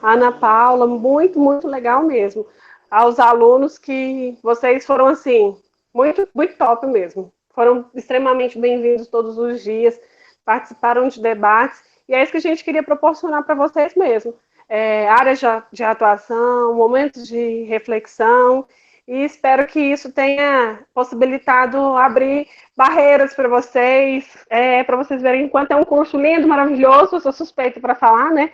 a Ana Paula, muito, muito legal mesmo. Aos alunos que vocês foram, assim, muito, muito top mesmo. Foram extremamente bem-vindos todos os dias, participaram de debates, e é isso que a gente queria proporcionar para vocês mesmo. Áreas de atuação, momentos de reflexão, e espero que isso tenha possibilitado abrir barreiras para vocês verem enquanto é um curso lindo, maravilhoso. Eu sou suspeita para falar, né?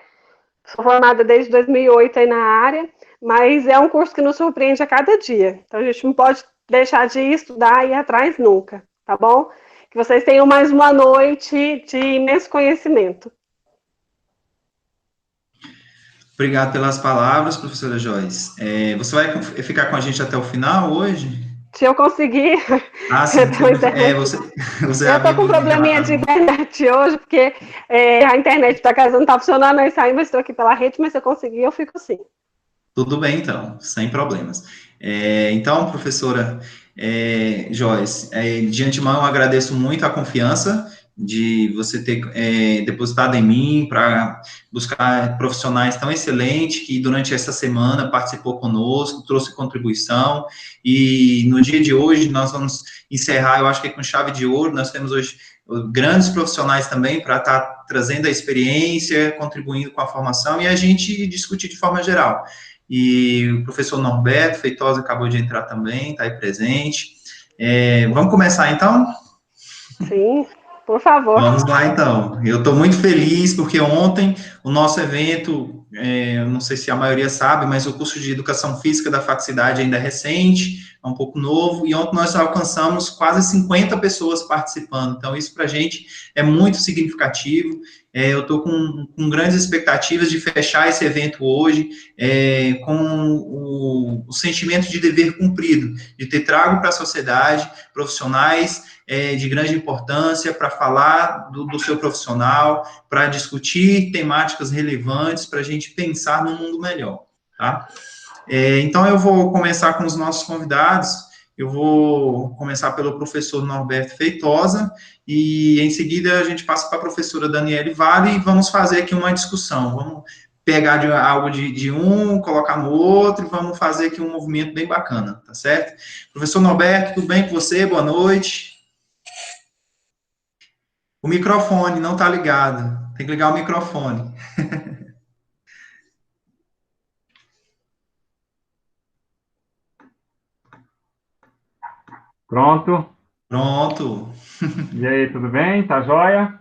Sou formada desde 2008 aí na área, mas é um curso que nos surpreende a cada dia. Então a gente não pode deixar de estudar e ir atrás nunca, tá bom? Que vocês tenham mais uma noite de imenso conhecimento. Obrigado pelas palavras, professora Joyce. Você vai ficar com a gente até o final hoje? Se eu conseguir, Ah, sim, então, internet. você Eu tô havia com um me probleminha de relatado. internet hoje, porque a internet da casa não tá funcionando, aí saiu, mas estou aqui pela rede, mas se eu conseguir, eu fico sim. Tudo bem, então, sem problemas. Então, professora Joyce, de antemão eu agradeço muito a confiança de você ter depositado em mim para buscar profissionais tão excelentes que durante essa semana participou conosco, trouxe contribuição, e no dia de hoje nós vamos encerrar, eu acho que com chave de ouro. Nós temos hoje grandes profissionais também para estar trazendo a experiência, contribuindo com a formação e a gente discutir de forma geral. E o professor Norberto Feitosa acabou de entrar também, está aí presente. Vamos começar, então? Sim, por favor. Vamos lá, então. Eu estou muito feliz porque ontem o nosso evento, eu não sei se a maioria sabe, mas o curso de Educação Física da Faculdade ainda é recente, é um pouco novo, e ontem nós alcançamos quase 50 pessoas participando. Então, isso para a gente é muito significativo. Eu estou com grandes expectativas de fechar esse evento hoje, com o sentimento de dever cumprido, de ter trago para a sociedade profissionais de grande importância para falar do seu profissional, para discutir temáticas relevantes, para a gente pensar num mundo melhor, tá? Então, eu vou começar com os nossos convidados. Eu vou começar pelo professor Norberto Feitosa, e em seguida a gente passa para a professora Daniele Vale e vamos fazer aqui uma discussão. Vamos pegar algo de um, colocar no outro, e vamos fazer aqui um movimento bem bacana, tá certo? Professor Norberto, tudo bem com você? Boa noite. O microfone não está ligado. Tem que ligar o microfone. Pronto. Pronto. E aí, tudo bem? Tá joia?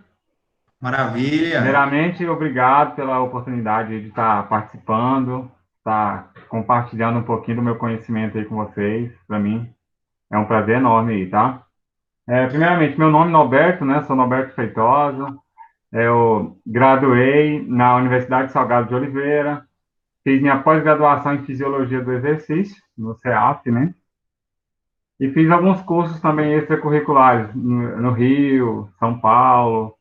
Maravilha. Primeiramente, obrigado pela oportunidade de estar participando, estar compartilhando um pouquinho do meu conhecimento aí com vocês. Para mim é um prazer enorme aí, tá? Primeiramente, meu nome é Norberto, né? Sou Norberto Feitosa. Eu graduei na Universidade Salgado de Oliveira, fiz minha pós-graduação em Fisiologia do Exercício, no CEAF, né? E fiz alguns cursos também extracurriculares no Rio, São Paulo.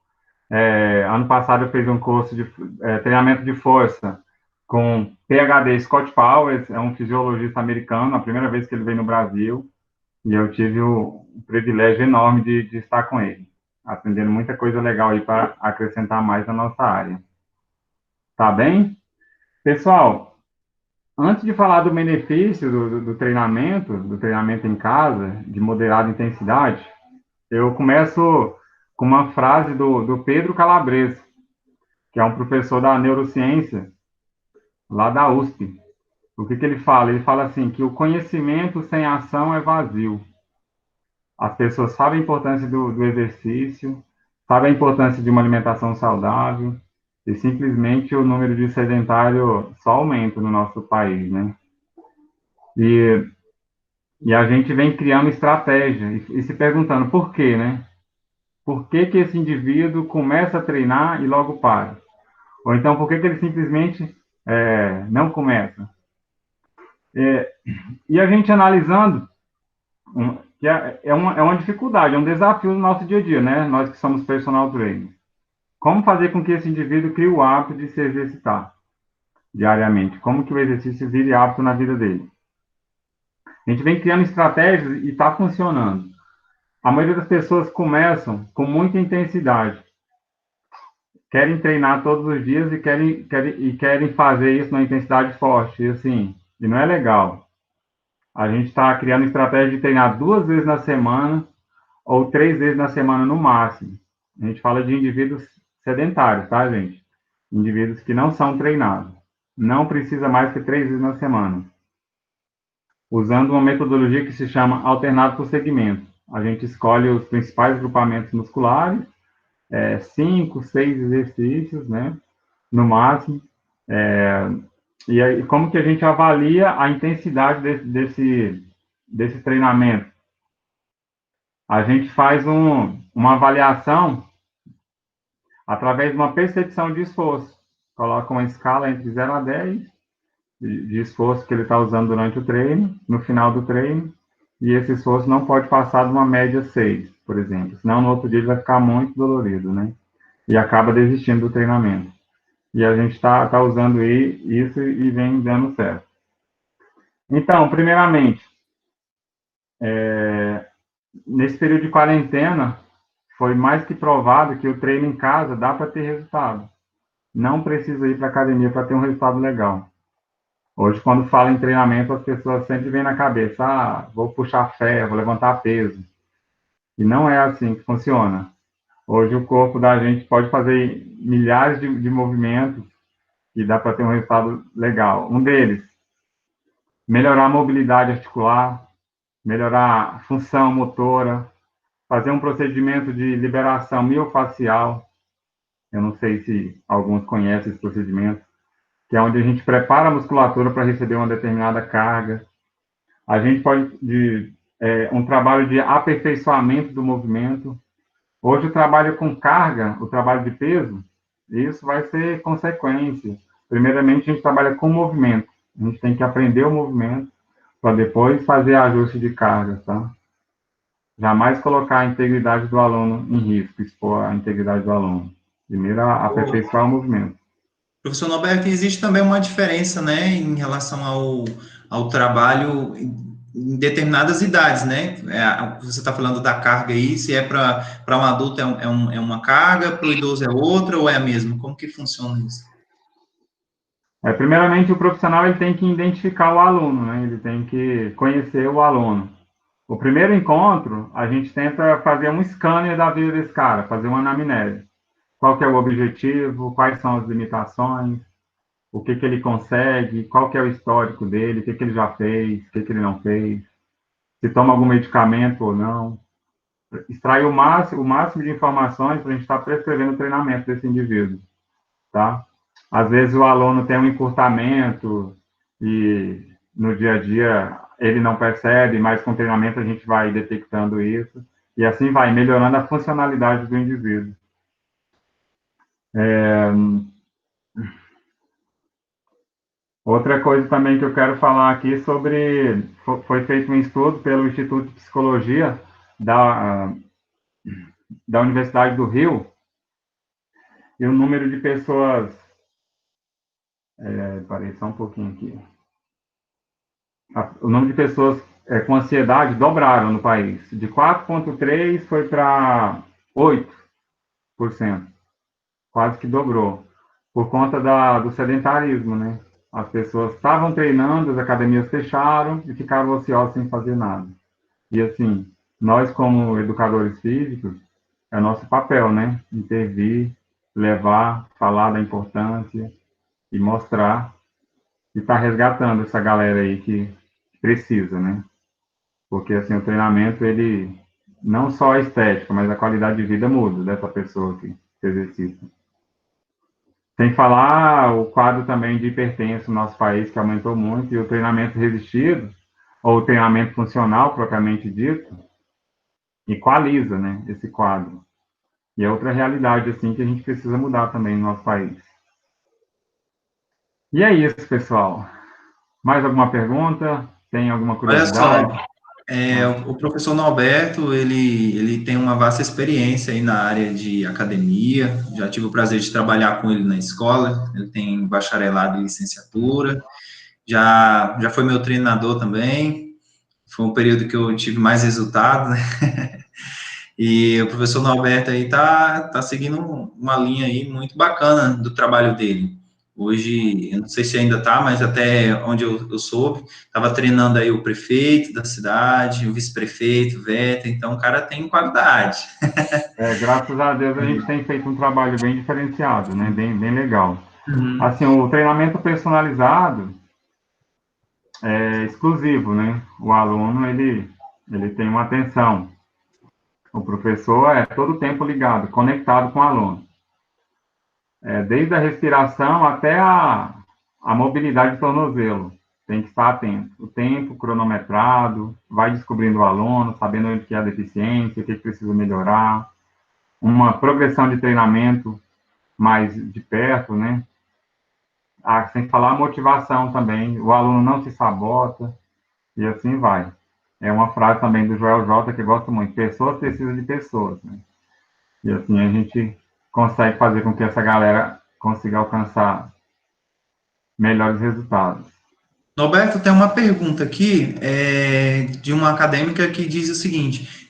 Ano passado eu fiz um curso de treinamento de força com PhD Scott Powers, é um fisiologista americano, a primeira vez que ele veio no Brasil, e eu tive o privilégio enorme de estar com ele, aprendendo muita coisa legal aí para acrescentar mais na nossa área. Tá bem? Pessoal, antes de falar do benefício do treinamento em casa, de moderada intensidade, eu começo com uma frase do Pedro Calabres, que é um professor da neurociência, lá da USP. O que ele fala? Ele fala assim, que o conhecimento sem ação é vazio. As pessoas sabem a importância do exercício, sabem a importância de uma alimentação saudável, e simplesmente o número de sedentário só aumenta no nosso país, né? E, e a gente vem criando estratégia e se perguntando por quê, né? Por que que esse indivíduo começa a treinar e logo para? Ou então, por que que ele simplesmente não começa? E a gente analisando, que é uma dificuldade, é um desafio no nosso dia a dia, né? Nós que somos personal trainers. Como fazer com que esse indivíduo crie o hábito de se exercitar diariamente? Como que o exercício vire hábito na vida dele? A gente vem criando estratégias e está funcionando. A maioria das pessoas começam com muita intensidade, querem treinar todos os dias e querem fazer isso na intensidade forte, e assim, e não é legal. A gente está criando estratégia de treinar 2 vezes na semana ou 3 vezes na semana no máximo. A gente fala de indivíduos sedentários, tá, gente? Indivíduos que não são treinados. Não precisa mais que 3 vezes na semana. Usando uma metodologia que se chama alternado por segmento. A gente escolhe os principais grupamentos musculares, 5, 6 exercícios, né? No máximo. E aí, como que a gente avalia a intensidade desse treinamento? A gente faz uma avaliação através de uma percepção de esforço. Coloca uma escala entre 0 a 10 de esforço que ele está usando durante o treino, no final do treino, e esse esforço não pode passar de uma média 6, por exemplo, senão no outro dia ele vai ficar muito dolorido, né? E acaba desistindo do treinamento. E a gente está usando isso e vem dando certo. Então, primeiramente, nesse período de quarentena, foi mais que provado que o treino em casa dá para ter resultado. Não precisa ir para a academia para ter um resultado legal. Hoje, quando fala em treinamento, as pessoas sempre vêm na cabeça, vou puxar ferro, vou levantar peso. E não é assim que funciona. Hoje, o corpo da gente pode fazer milhares de movimentos e dá para ter um resultado legal. Um deles, melhorar a mobilidade articular, melhorar a função motora, fazer um procedimento de liberação miofacial. Eu não sei se alguns conhecem esse procedimento, que é onde a gente prepara a musculatura para receber uma determinada carga. A gente pode um trabalho de aperfeiçoamento do movimento. Hoje o trabalho com carga, o trabalho de peso, isso vai ser consequência. Primeiramente a gente trabalha com movimento. A gente tem que aprender o movimento para depois fazer ajuste de carga, tá? Jamais colocar a integridade do aluno em risco, expor a integridade do aluno. Primeiro, aperfeiçoar o movimento. Professor Norberto, existe também uma diferença, né, em relação ao trabalho em determinadas idades, né? Você está falando da carga aí, se é para um adulto é uma carga, para o idoso é outra, ou é a mesma? Como que funciona isso? Primeiramente, o profissional ele tem que identificar o aluno, né? Ele tem que conhecer o aluno. O primeiro encontro, a gente tenta fazer um scanner da vida desse cara, fazer uma anamnese. Qual que é o objetivo, quais são as limitações, o que ele consegue, qual que é o histórico dele, o que ele já fez, o que ele não fez, se toma algum medicamento ou não. Extrair o máximo de informações para a gente estar prescrevendo o treinamento desse indivíduo, tá? Às vezes o aluno tem um encurtamento e no dia a dia ele não percebe, mas com treinamento a gente vai detectando isso e assim vai melhorando a funcionalidade do indivíduo. Outra coisa também que eu quero falar aqui sobre, foi feito um estudo pelo Instituto de Psicologia da Universidade do Rio, e o número de pessoas, parei só um pouquinho aqui, o número de pessoas com ansiedade dobraram no país, de 4,3% foi para 8%, quase que dobrou, por conta do sedentarismo, né? As pessoas estavam treinando, as academias fecharam e ficaram ociosas sem fazer nada. E assim, nós como educadores físicos, é nosso papel, né? Intervir, levar, falar da importância e mostrar e estar resgatando essa galera aí que precisa, né? Porque assim, o treinamento, ele não só a estética, mas a qualidade de vida muda dessa pessoa que se exercita. Sem falar o quadro também de hipertenso no nosso país, que aumentou muito, e o treinamento resistido, ou o treinamento funcional, propriamente dito, equaliza, né, esse quadro. E é outra realidade, assim, que a gente precisa mudar também no nosso país. E é isso, pessoal. Mais alguma pergunta? Tem alguma curiosidade? Olha só, o professor Norberto, ele tem uma vasta experiência aí na área de academia, já tive o prazer de trabalhar com ele na escola, ele tem bacharelado e licenciatura, já foi meu treinador também, foi um período que eu tive mais resultado, né? E o professor Norberto aí tá seguindo uma linha aí muito bacana do trabalho dele. Hoje, eu não sei se ainda tá, mas até onde eu soube, estava treinando aí o prefeito da cidade, o vice-prefeito, o Veta, então o cara tem qualidade. Graças a Deus a gente tem feito um trabalho bem diferenciado, né? Bem legal. Uhum. Assim, o treinamento personalizado é exclusivo, né? O aluno, ele tem uma atenção. O professor é todo o tempo ligado, conectado com o aluno. Desde a respiração até a mobilidade do tornozelo. Tem que estar atento. O tempo cronometrado, vai descobrindo o aluno, sabendo onde que é a deficiência, o que precisa melhorar. Uma progressão de treinamento mais de perto, né? Sem falar a motivação também. O aluno não se sabota e assim vai. É uma frase também do Joel J, que eu gosto muito. Pessoas precisam de pessoas, né? E assim a gente consegue fazer com que essa galera consiga alcançar melhores resultados. Norberto, tem uma pergunta aqui de uma acadêmica que diz o seguinte: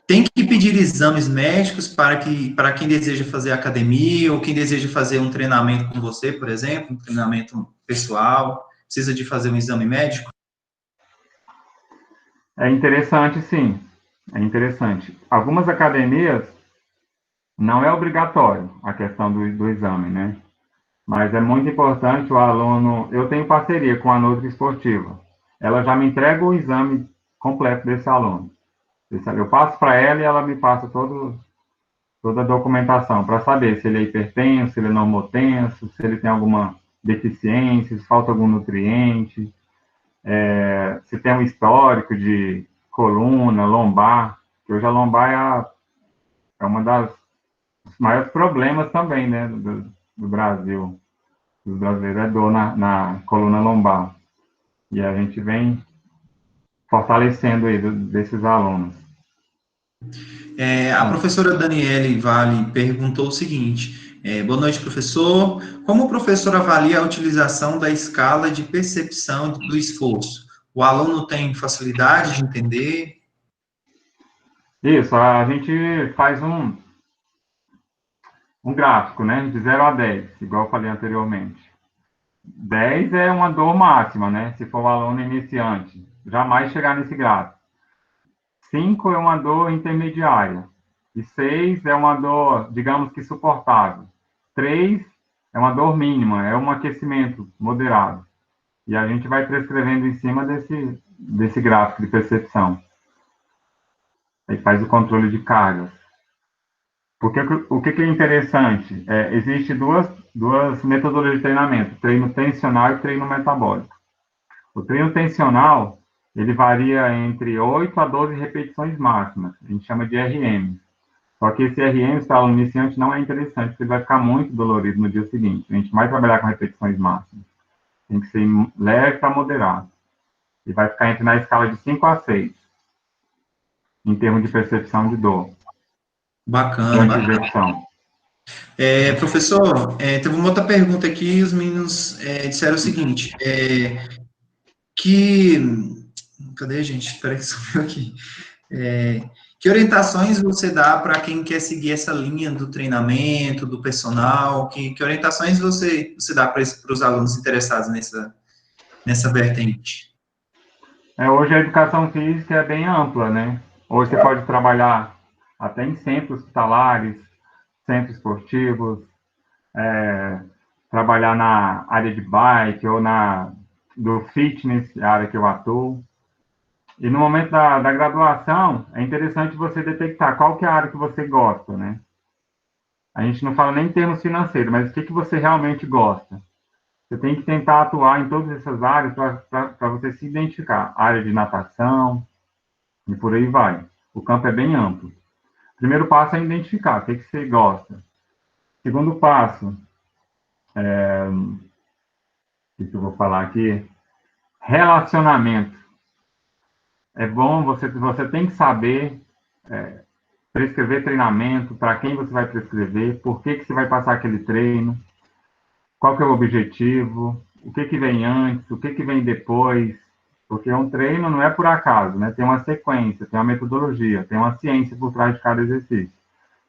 tem que pedir exames médicos para quem deseja fazer academia ou quem deseja fazer um treinamento com você, por exemplo, um treinamento pessoal, precisa de fazer um exame médico? É interessante, sim. É interessante. Algumas academias não é obrigatório a questão do exame, né? Mas é muito importante o aluno. Eu tenho parceria com a Nutri Esportiva. Ela já me entrega o exame completo desse aluno. Eu passo para ela e ela me passa toda a documentação para saber se ele é hipertenso, se ele é normotenso, se ele tem alguma deficiência, se falta algum nutriente, se tem um histórico de coluna, lombar, que hoje a lombar é uma das dos maiores problemas também, né, do Brasil, dos brasileiros, é dor na coluna lombar. E a gente vem fortalecendo aí desses alunos. A professora Daniele Vale perguntou o seguinte: boa noite, professor. Como o professor avalia a utilização da escala de percepção do esforço? O aluno tem facilidade de entender? Isso, a gente faz um gráfico, né, de 0 a 10, igual eu falei anteriormente. 10 é uma dor máxima, né, se for um aluno iniciante. Jamais chegar nesse gráfico. 5 é uma dor intermediária. E 6 é uma dor, digamos que suportável. 3 é uma dor mínima, é um aquecimento moderado. E a gente vai prescrevendo em cima desse gráfico de percepção. Aí faz o controle de cargas. Porque o que é interessante? Existe duas metodologias de treinamento, treino tensional e treino metabólico. O treino tensional, ele varia entre 8 a 12 repetições máximas, a gente chama de RM. Só que esse RM para o iniciante não é interessante, porque ele vai ficar muito dolorido no dia seguinte. A gente vai trabalhar com repetições máximas. Tem que ser leve para moderado. E vai ficar entre na escala de 5 a 6, em termos de percepção de dor, Bacana, durante a bacana. execução. Professor, teve uma outra pergunta aqui, os meninos disseram o seguinte, que... Cadê, gente? Espera que sumiu aqui. Que orientações você dá para quem quer seguir essa linha do treinamento, do personal? Que orientações você dá para os alunos interessados nessa vertente? Hoje a educação física é bem ampla, né? Hoje você pode trabalhar até em centros hospitalares, centros esportivos, trabalhar na área de bike ou do fitness, a área que eu atuo. E no momento da graduação, é interessante você detectar qual que é a área que você gosta, né? A gente não fala nem em termos financeiros, mas o que você realmente gosta. Você tem que tentar atuar em todas essas áreas para você se identificar. Área de natação, e por aí vai. O campo é bem amplo. Primeiro passo é identificar o que você gosta. Segundo passo, o que eu vou falar aqui? Relacionamento. É bom, você tem que saber prescrever treinamento, para quem você vai prescrever, por que você vai passar aquele treino, qual que é o objetivo, o que vem antes, o que vem depois, Porque um treino não é por acaso, né? Tem uma sequência, tem uma metodologia, tem uma ciência por trás de cada exercício.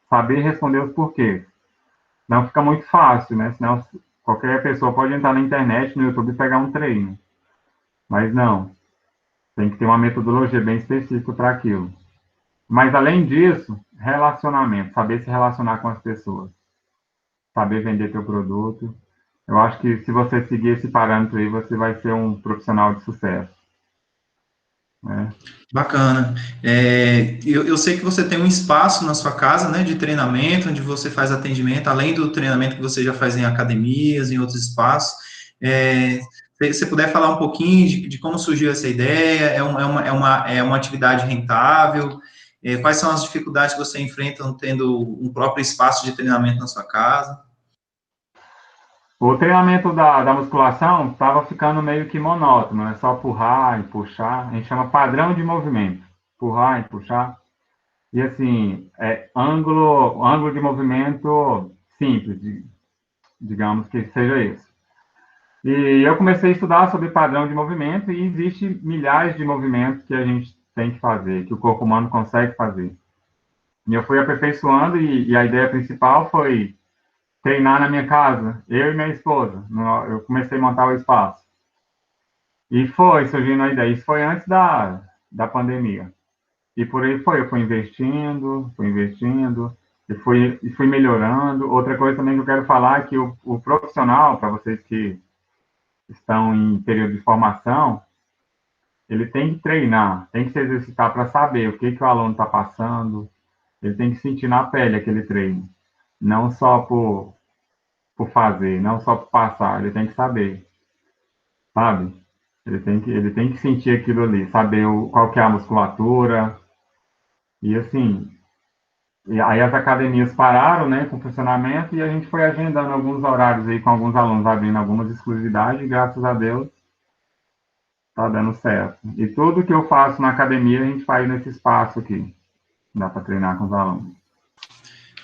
Saber responder os porquês. Não fica muito fácil, né? Senão qualquer pessoa pode entrar na internet, no YouTube e pegar um treino. Mas não, tem que ter uma metodologia bem específica para aquilo. Mas além disso, relacionamento, saber se relacionar com as pessoas, saber vender teu produto. Eu acho que se você seguir esse parâmetro aí, você vai ser um profissional de sucesso, né? Bacana. Eu sei que você tem um espaço na sua casa, né, de treinamento, onde você faz atendimento, além do treinamento que você já faz em academias, em outros espaços. Se você puder falar um pouquinho de como surgiu essa ideia, é uma atividade rentável? Quais são as dificuldades que você enfrenta tendo um próprio espaço de treinamento na sua casa? O treinamento da musculação estava ficando meio que monótono, é só empurrar e puxar. A gente chama padrão de movimento, empurrar e puxar. E assim, ângulo de movimento simples, digamos que seja isso. E eu comecei a estudar sobre padrão de movimento e existe milhares de movimentos que a gente tem que fazer, que o corpo humano consegue fazer. E eu fui aperfeiçoando e a ideia principal foi treinar na minha casa, eu e minha esposa. Eu comecei a montar o espaço. E foi surgindo a ideia. Isso foi antes da pandemia. E por aí foi, eu fui investindo, e fui melhorando. Outra coisa também que eu quero falar é que o profissional, para vocês que estão em período de formação, ele tem que treinar, tem que se exercitar para saber o que, que o aluno está passando, ele tem que sentir na pele aquele treino, não só por fazer, não só por passar, ele tem que saber, sabe? Ele tem que sentir aquilo ali, saber qual que é a musculatura, e assim, e aí as academias pararam, né, com o funcionamento, e a gente foi agendando alguns horários aí com alguns alunos, abrindo algumas exclusividades, e graças a Deus tá dando certo. E tudo que eu faço na academia, a gente faz nesse espaço aqui. Dá para treinar com os alunos.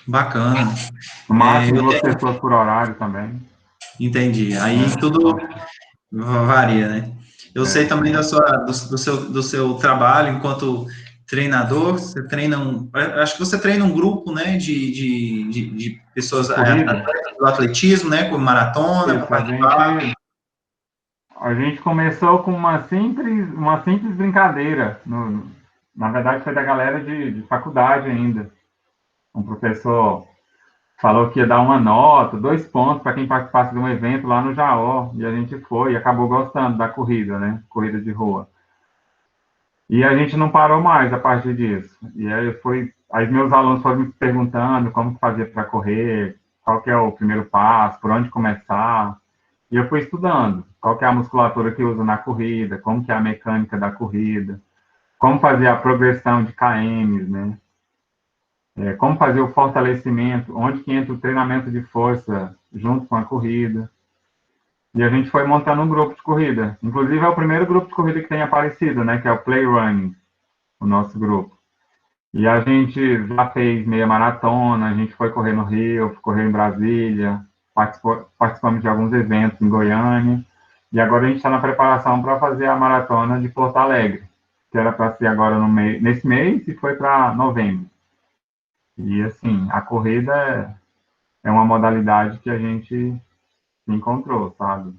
Bacana. No máximo Eu 2 pessoas por horário também. entendi. Aí É, tudo varia, né? Eu sei também é. do seu trabalho enquanto treinador. Você treina acho que você treina um grupo, né, de pessoas Corrida. atletas do atletismo, né, como maratona, para Isso, participar. a gente começou com uma simples brincadeira. Na verdade, foi da galera de faculdade ainda. Um professor falou que ia dar uma nota, 2 pontos para quem participasse de um evento lá no Jaó. E a gente foi e acabou gostando da corrida, né? Corrida de rua. E a gente não parou mais a partir disso. E aí meus alunos foram me perguntando como fazer para correr, qual que é o primeiro passo, por onde começar. E eu fui estudando qual que é a musculatura que usa na corrida, como que é a mecânica da corrida, como fazer a progressão de KMs, né? Como fazer o fortalecimento, onde que entra o treinamento de força junto com a corrida. E a gente foi montando um grupo de corrida. Inclusive é o primeiro grupo de corrida que tem aparecido, né? Que é o Play Running, o nosso grupo. E a gente já fez meia maratona, a gente foi correr no Rio, correu em Brasília, participamos de alguns eventos em Goiânia, e agora a gente está na preparação para fazer a maratona de Porto Alegre, que era para ser agora nesse mês e foi para novembro. E assim, a corrida é uma modalidade que a gente encontrou, sabe?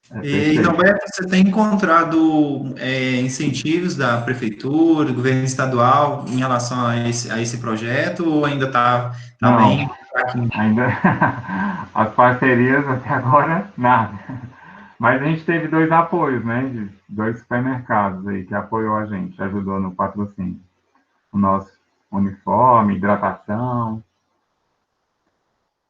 É E, perfeito. Norberto, você tem encontrado incentivos da prefeitura, do governo estadual em relação a esse projeto, ou ainda tá bem Não, fraquinho? ainda as parcerias até agora, nada. Mas a gente teve 2 apoios, né? De 2 supermercados aí que apoiou a gente, ajudou no patrocínio. O nosso uniforme, hidratação,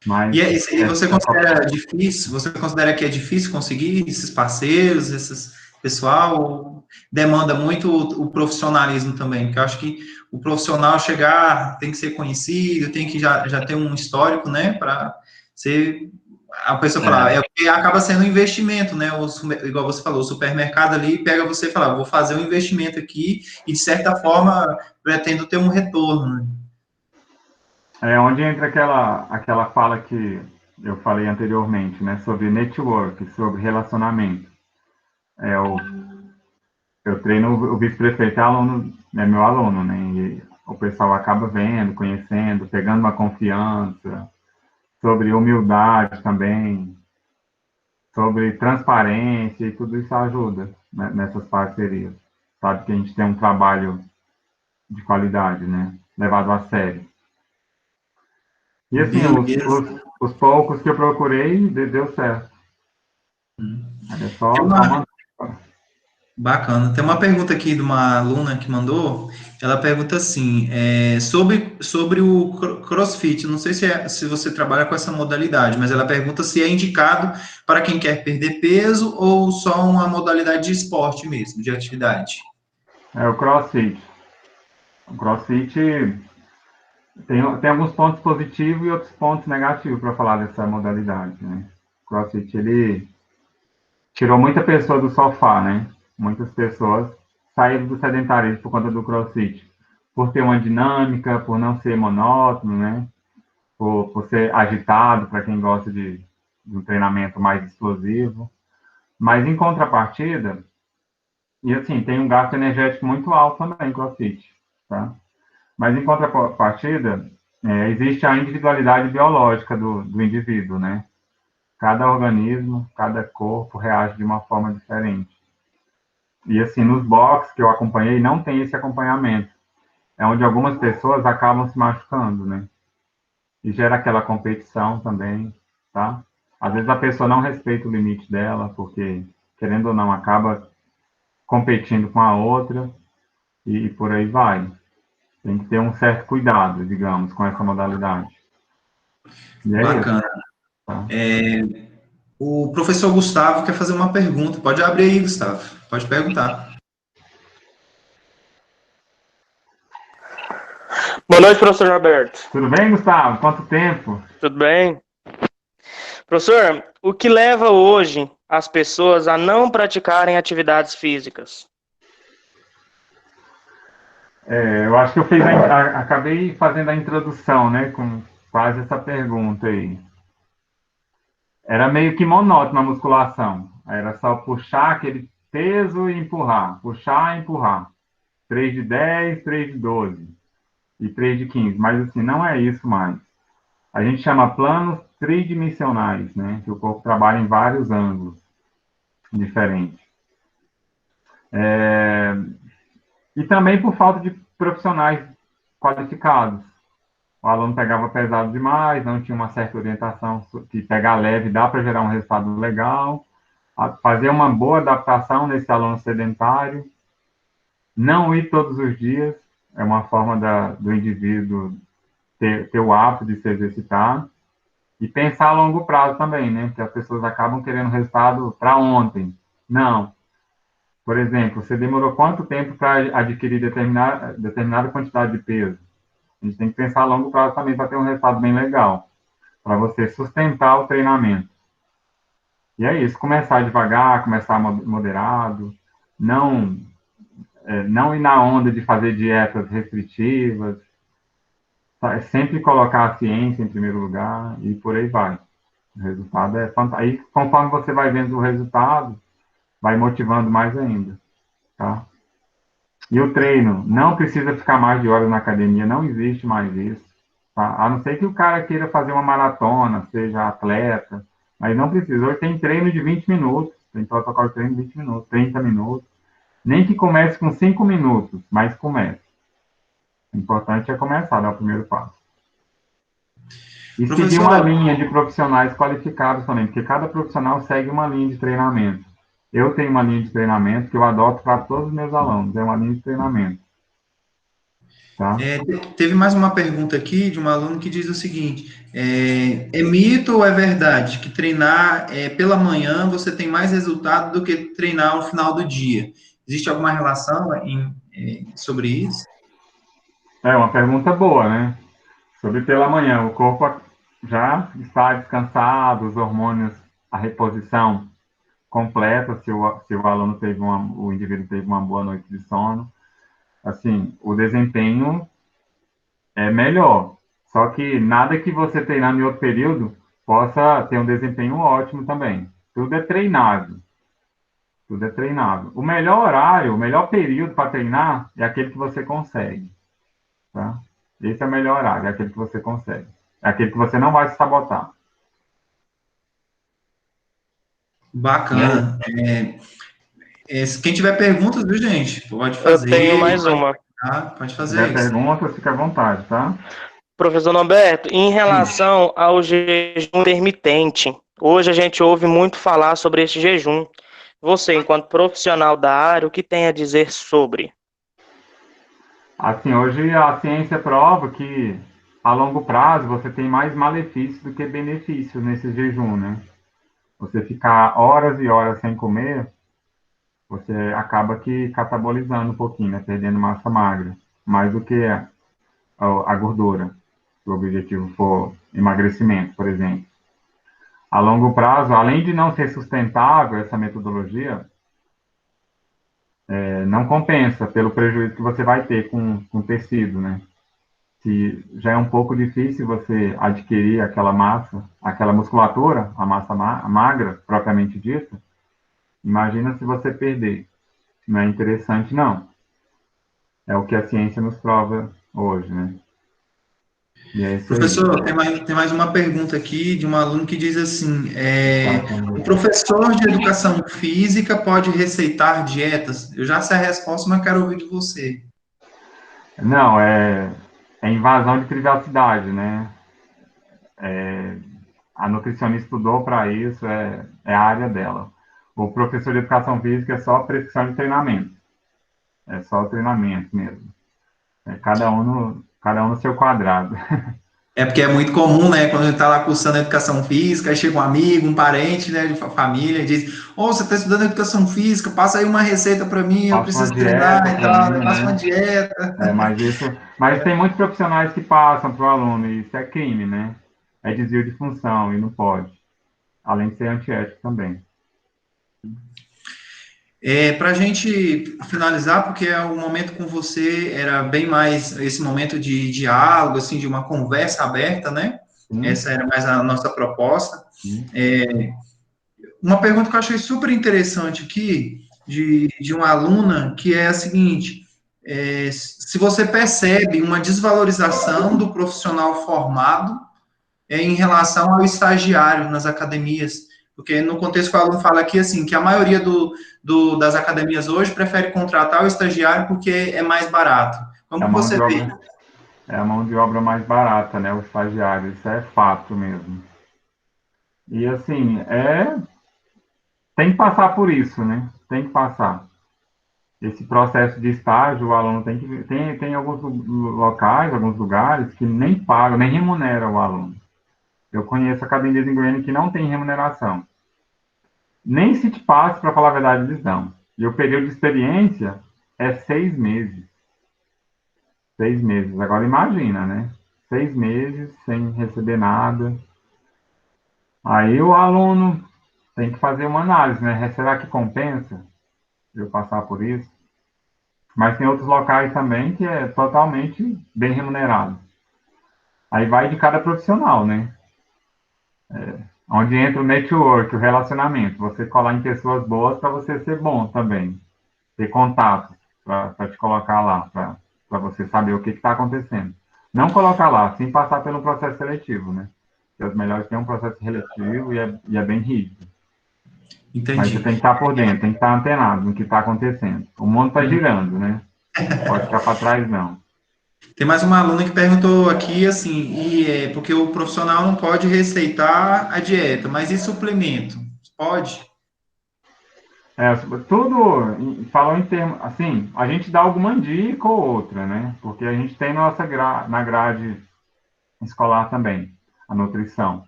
mas E você considera difícil? Você considera que é difícil conseguir esses parceiros, esses pessoal? Demanda muito o profissionalismo também, porque eu acho que o profissional chegar tem que ser conhecido, tem que já ter um histórico, né, para ser a pessoa falar, é, é o que acaba sendo um investimento, né? Igual você falou, o supermercado ali pega você e fala, vou fazer um investimento aqui e de certa forma pretendo ter um retorno, né? é onde entra aquela fala que eu falei anteriormente, né? Sobre network, sobre relacionamento. É o eu treino o vice-prefeito, é aluno, é meu aluno, né? E o pessoal acaba vendo, conhecendo, pegando uma confiança, sobre humildade também, sobre transparência, e tudo isso ajuda, né, nessas parcerias. Sabe que a gente tem um trabalho de qualidade, né? Levado a sério. E assim, Beleza. os poucos que eu procurei, deu certo. Era Tem só uma, manter. bacana. Tem uma pergunta aqui de uma aluna que mandou. Ela pergunta assim, sobre o CrossFit. Não sei se você trabalha com essa modalidade, mas ela pergunta se é indicado para quem quer perder peso ou só uma modalidade de esporte mesmo, de atividade. É o CrossFit. O CrossFit tem alguns pontos positivos e outros pontos negativos para falar dessa modalidade, né? O CrossFit, ele tirou muita pessoa do sofá, né? Muitas pessoas saíram do sedentarismo por conta do CrossFit. Por ter uma dinâmica, por não ser monótono, né? Por ser agitado, para quem gosta de um treinamento mais explosivo. Mas, em contrapartida, e assim, tem um gasto energético muito alto também, CrossFit, tá? Mas, em contrapartida, existe a individualidade biológica do indivíduo, né? Cada organismo, cada corpo reage de uma forma diferente. E assim, nos boxes que eu acompanhei, não tem esse acompanhamento. É onde algumas pessoas acabam se machucando, né? E gera aquela competição também, tá? Às vezes a pessoa não respeita o limite dela, porque, querendo ou não, acaba competindo com a outra e por aí vai. Tem que ter um certo cuidado, digamos, com essa modalidade. E é isso, Bacana. tá? O professor Gustavo quer fazer uma pergunta. Pode abrir aí, Gustavo. Pode perguntar. Boa noite, professor Roberto. Tudo bem, Gustavo? Quanto tempo? Tudo bem? Professor, o que leva hoje as pessoas a não praticarem atividades físicas? Eu acho que eu acabei fazendo a introdução, né, com quase essa pergunta aí. Era meio que monótono a musculação. Era só puxar aquele peso e empurrar, puxar e empurrar. 3 de 10, 3 de 12 e 3 de 15. Mas assim, não é isso mais. A gente chama planos tridimensionais, né, que o corpo trabalha em vários ângulos diferentes. E também por falta de profissionais qualificados. O aluno pegava pesado demais, não tinha uma certa orientação que pegar leve dá para gerar um resultado legal, fazer uma boa adaptação nesse aluno sedentário, não ir todos os dias, é uma forma do indivíduo ter o hábito de se exercitar, e pensar a longo prazo também, né? Porque as pessoas acabam querendo resultado para ontem. Não. Por exemplo, você demorou quanto tempo para adquirir determinada quantidade de peso? A gente tem que pensar a longo prazo também para ter um resultado bem legal, para você sustentar o treinamento. E é isso, começar devagar, começar moderado, não, não ir na onda de fazer dietas restritivas, tá? Sempre colocar a ciência em primeiro lugar e por aí vai. O resultado é fantástico. Aí, conforme você vai vendo o resultado, vai motivando mais ainda, tá? E o treino, não precisa ficar mais de horas na academia, não existe mais isso. Tá? A não ser que o cara queira fazer uma maratona, seja atleta, mas não precisa. Hoje tem treino de 20 minutos, tem protocolo de treino de 20 minutos, 30 minutos. Nem que comece com 5 minutos, mas comece. O importante é começar, dar o primeiro passo. E seguir uma Professor, linha de profissionais qualificados também, porque cada profissional segue uma linha de treinamento. Eu tenho uma linha de treinamento que eu adoto para todos os meus alunos, é uma linha de treinamento. Tá? teve mais uma pergunta aqui de um aluno que diz o seguinte: é mito ou é verdade que treinar pela manhã você tem mais resultado do que treinar no final do dia? Existe alguma relação sobre isso? É uma pergunta boa, né? Sobre pela manhã, o corpo já está descansado, os hormônios, a reposição completa, se o aluno o indivíduo teve uma boa noite de sono, assim, o desempenho é melhor. Só que nada que você treinar em outro período possa ter um desempenho ótimo também. Tudo é treinável. Tudo é treinável. O melhor horário, o melhor período para treinar é aquele que você consegue, tá? Esse é o melhor horário, é aquele que você consegue. É aquele que você não vai se sabotar. Bacana. Quem tiver perguntas, viu, gente? Pode Eu tenho fazer, mais uma. pode Se tiver fazer isso. perguntas, fica à vontade, tá? Professor Norberto, em relação ao jejum intermitente, hoje a gente ouve muito falar sobre esse jejum. Você, enquanto profissional da área, o que tem a dizer sobre? Assim, hoje a ciência prova que a longo prazo você tem mais malefícios do que benefícios nesse jejum, né? Você ficar horas e horas sem comer, você acaba que catabolizando um pouquinho, né? Perdendo massa magra, mais do que a gordura, se o objetivo for emagrecimento, por exemplo. A longo prazo, além de não ser sustentável essa metodologia, não compensa pelo prejuízo que você vai ter com tecido, né? Se já é um pouco difícil você adquirir aquela massa, aquela musculatura, a massa magra, propriamente dita, imagina se você perder. Não é interessante, não. É o que a ciência nos prova hoje, né? E é isso aí. Professor, tem mais uma pergunta aqui de um aluno que diz assim: Tá, o professor de educação física pode receitar dietas? Eu já sei a resposta, mas quero ouvir de você. não, é invasão de privacidade, né? A nutricionista estudou para isso, é a área dela. O professor de educação física é só prescrição de treinamento. É só treinamento mesmo. Cada um no seu quadrado. É porque é muito comum, né, quando a gente está lá cursando educação física, aí chega um amigo, um parente, né, de família, e diz: Ô, você está estudando educação física, passa aí uma receita para mim, eu Faço uma preciso treinar dieta e para tal, mim, né, faça uma né? dieta. Mas tem muitos profissionais que passam para o aluno, e isso é crime, né? É desvio de função e não pode. Além de ser antiético também. Para a gente finalizar, porque o momento com você era bem mais esse momento de diálogo, assim, de uma conversa aberta, né? Sim, Essa era mais a nossa proposta. sim. Uma pergunta que eu achei super interessante aqui, de uma aluna, que é a seguinte: se você percebe uma desvalorização do profissional formado em relação ao estagiário nas academias, porque no contexto que o aluno fala aqui, assim, que a maioria das academias hoje prefere contratar o estagiário porque é mais barato. É Como a que mão você de vê? obra, é a mão de obra mais barata, né? O estagiário. Isso é fato mesmo. E assim, tem que passar por isso, né? Tem que passar. Esse processo de estágio, o aluno tem alguns locais, alguns lugares que nem pagam, nem remuneram o aluno. Eu conheço academias em Goiânia que não tem remuneração. Nem se te passe, para falar a verdade, eles dão. E o período de experiência é 6 meses. 6 meses. Agora imagina, né? 6 meses sem receber nada. Aí o aluno tem que fazer uma análise, né? Será que compensa eu passar por isso? Mas tem outros locais também que é totalmente bem remunerado. Aí vai de cada profissional, né? Onde entra o network, o relacionamento. Você colar em pessoas boas para você ser bom também. Ter contato para te colocar lá, para você saber o que está acontecendo. Não colocar lá, sem passar pelo processo seletivo, né? Porque os melhores têm um processo seletivo e é bem rígido. Mas você Entendi. tem que estar por dentro, tem que estar antenado no que está acontecendo. O mundo está girando, né? Não pode ficar para trás, não. Tem mais uma aluna que perguntou aqui, assim, porque o profissional não pode receitar a dieta, mas e suplemento? Pode? Tudo falou em termos, assim, a gente dá alguma dica ou outra, né? Porque a gente tem na grade escolar também, a nutrição.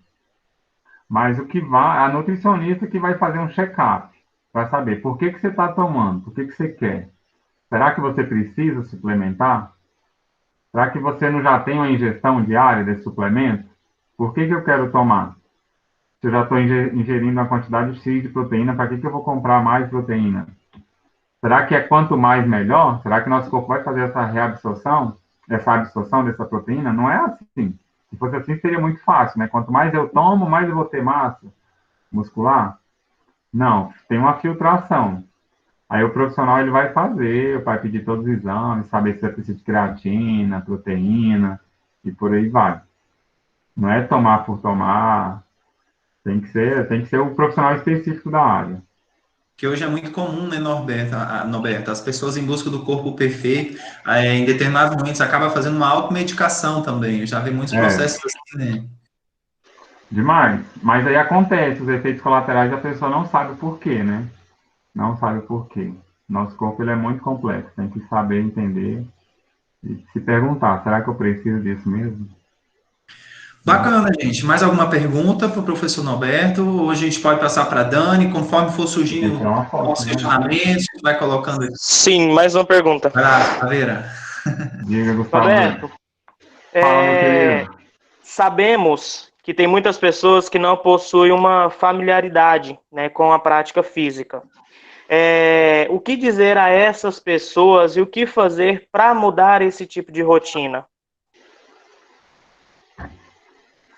Mas o que vai, a nutricionista que vai fazer um check-up, para saber por que você está tomando, por que você quer. Será que você precisa suplementar? Será que você não já tem uma ingestão diária desse suplemento? Por que eu quero tomar? Se eu já estou ingerindo uma quantidade X de proteína, para que eu vou comprar mais proteína? Será que é quanto mais melhor? Será que nosso corpo vai fazer essa absorção dessa proteína? Não é assim. Se fosse assim, seria muito fácil, né? Quanto mais eu tomo, mais eu vou ter massa muscular. Não, tem uma filtração. Aí o profissional ele vai fazer, vai pedir todos os exames, saber se é preciso de creatina, proteína, e por aí vai. Não é tomar por tomar, tem que ser o profissional específico da área. Que hoje é muito comum, né, Norberto? As pessoas em busca do corpo perfeito, em determinados momentos, acaba fazendo uma automedicação também. Eu já vi muitos É, processos assim, né? demais. Mas aí acontece, os efeitos colaterais a pessoa não sabe o porquê, né? Não sabe o porquê. Nosso corpo ele é muito complexo, tem que saber entender e se perguntar, será que eu preciso disso mesmo? Né? Bacana, gente. Mais alguma pergunta para o professor Norberto? Hoje a gente pode passar para a Dani, conforme for Tem que surgindo tirar uma foto, novos né? questionamentos, a gente vai colocando aqui. Sim, mais uma pergunta. Vai lá, Caveira. Diga, Gustavo. Roberto, Fala, meu é, querido. sabemos que tem muitas pessoas que não possuem uma familiaridade, né, com a prática física. O que dizer a essas pessoas e o que fazer para mudar esse tipo de rotina?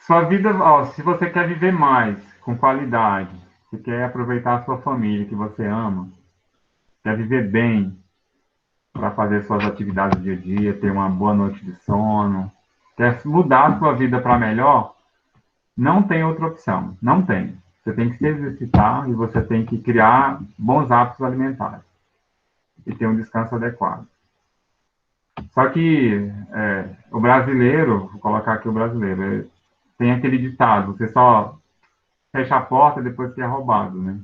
Sua vida, ó, se você quer viver mais, com qualidade, se quer aproveitar a sua família que você ama, quer viver bem para fazer suas atividades do dia a dia, ter uma boa noite de sono, quer mudar a sua vida para melhor, não tem outra opção. Não tem. Você tem que se exercitar e você tem que criar bons hábitos alimentares e ter um descanso adequado. Só que o brasileiro, vou colocar aqui o brasileiro, tem aquele ditado, você só fecha a porta depois que é roubado, né?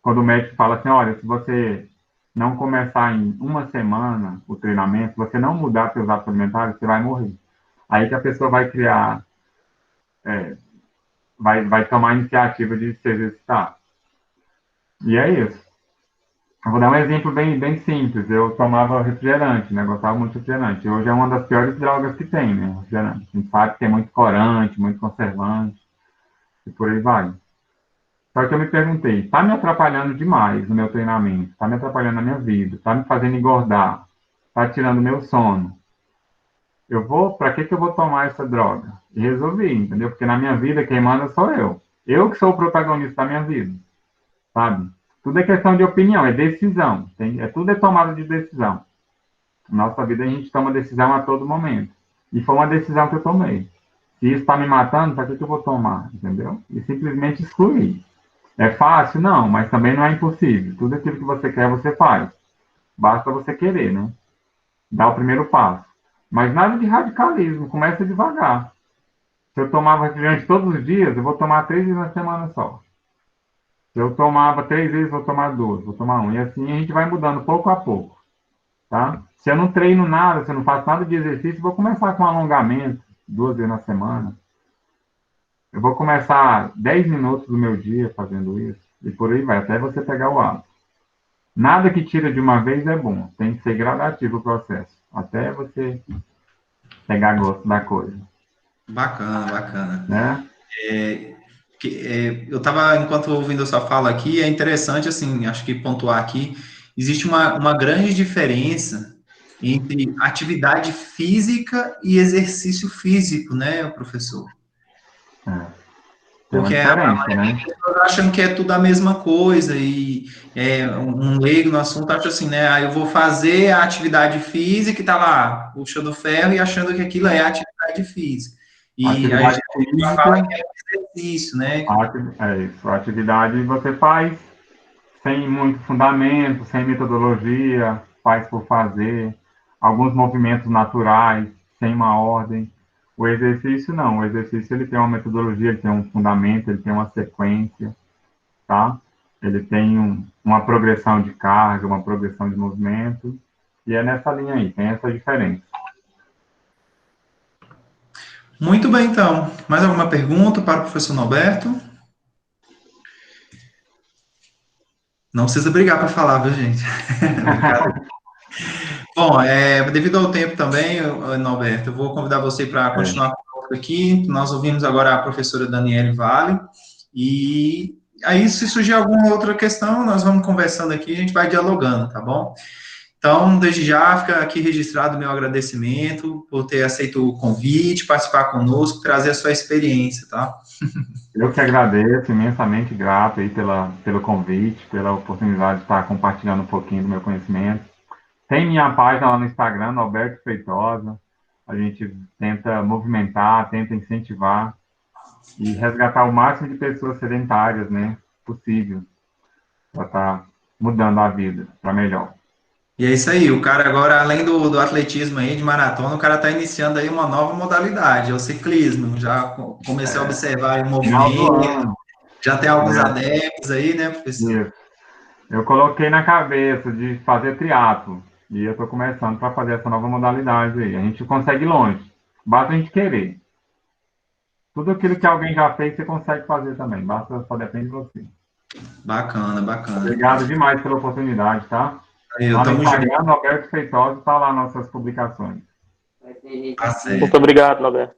Quando o médico fala assim, olha, se você não começar em uma semana o treinamento, se você não mudar seus hábitos alimentares, você vai morrer. Aí que a pessoa vai criar, vai tomar a iniciativa de se exercitar. E é isso. Eu vou dar um exemplo bem simples. Eu tomava refrigerante, né? Gostava muito de refrigerante. Hoje é uma das piores drogas que tem, né? Refrigerante. A gente sabe que tem muito corante, muito conservante, e por aí vai. Só que eu me perguntei, está me atrapalhando demais no meu treinamento, está me atrapalhando na minha vida, está me fazendo engordar, está tirando meu sono. Para que eu vou tomar essa droga? E resolvi, entendeu? Porque na minha vida quem manda sou eu. Eu que sou o protagonista da minha vida, sabe? Tudo é questão de opinião, é decisão. Tudo é tomada de decisão. Na nossa vida a gente toma decisão a todo momento. E foi uma decisão que eu tomei. Se isso está me matando, para que eu vou tomar? Entendeu? E simplesmente excluir. É fácil? Não, mas também não é impossível. Tudo aquilo que você quer, você faz. Basta você querer, né? Dá o primeiro passo. Mas nada de radicalismo, começa devagar. Se eu tomava refrigerante todos os dias, eu vou tomar 3 vezes na semana só. Se eu tomava 3 vezes, vou tomar 2, vou tomar 1. E assim a gente vai mudando pouco a pouco, tá? Se eu não treino nada, se eu não faço nada de exercício, vou começar com alongamento, 2 vezes na semana. Eu vou começar 10 minutos do meu dia fazendo isso, e por aí vai, até você pegar o hábito. Nada que tira de uma vez é bom, tem que ser gradativo o processo, até você pegar gosto da coisa. Bacana, bacana. Né? Eu estava, enquanto ouvindo a sua fala aqui, é interessante, assim, acho que pontuar aqui, existe uma grande diferença entre atividade física e exercício físico, né, professor? Tem uma Porque a diferença, maioria né? das pessoas acham que é tudo a mesma coisa, e um leigo no assunto acha assim, né? Ah, eu vou fazer a atividade física e tá lá, puxando ferro e achando que aquilo é atividade física. A E a atividade gente fala física, que é exercício, né? é isso, a atividade você faz sem muito fundamento, sem metodologia, faz por fazer, alguns movimentos naturais, sem uma ordem. O exercício não, o exercício ele tem uma metodologia, ele tem um fundamento, ele tem uma sequência, tá? Ele tem uma progressão de carga, uma progressão de movimento, e é nessa linha aí, tem essa diferença. Muito bem, então. Mais alguma pergunta para o professor Norberto? Não precisa brigar para falar, viu, gente? Brincadeira. Bom, devido ao tempo também, Norberto, eu vou convidar você para continuar conosco aqui. Nós ouvimos agora a professora Daniele Vale, e aí, se surgir alguma outra questão, nós vamos conversando aqui, a gente vai dialogando, tá bom? Então, desde já, fica aqui registrado o meu agradecimento por ter aceito o convite, participar conosco, trazer a sua experiência, tá? Eu que agradeço, imensamente grato aí pelo convite, pela oportunidade de estar compartilhando um pouquinho do meu conhecimento. Tem minha página lá no Instagram, Alberto Feitosa. A gente tenta movimentar, tenta incentivar e resgatar o máximo de pessoas sedentárias, né, possível, para estar mudando a vida para melhor. E é isso aí, o cara agora, além do atletismo aí, de maratona, o cara está iniciando aí uma nova modalidade, é o ciclismo. Já comecei a observar aí o Final do movimento, ano. já tem alguns É, adeptos aí, né, professor? isso. Eu coloquei na cabeça de fazer triatlo e eu estou começando para fazer essa nova modalidade aí. A gente consegue ir longe, basta a gente querer. Tudo aquilo que alguém já fez, você consegue fazer também, basta, só depende de você. Bacana, bacana. Obrigado demais pela oportunidade, tá? Eu Lá no tamo junto, Instagram, Alberto Feitosa, tá lá nossas publicações. tá Muito certo. obrigado, Norberto.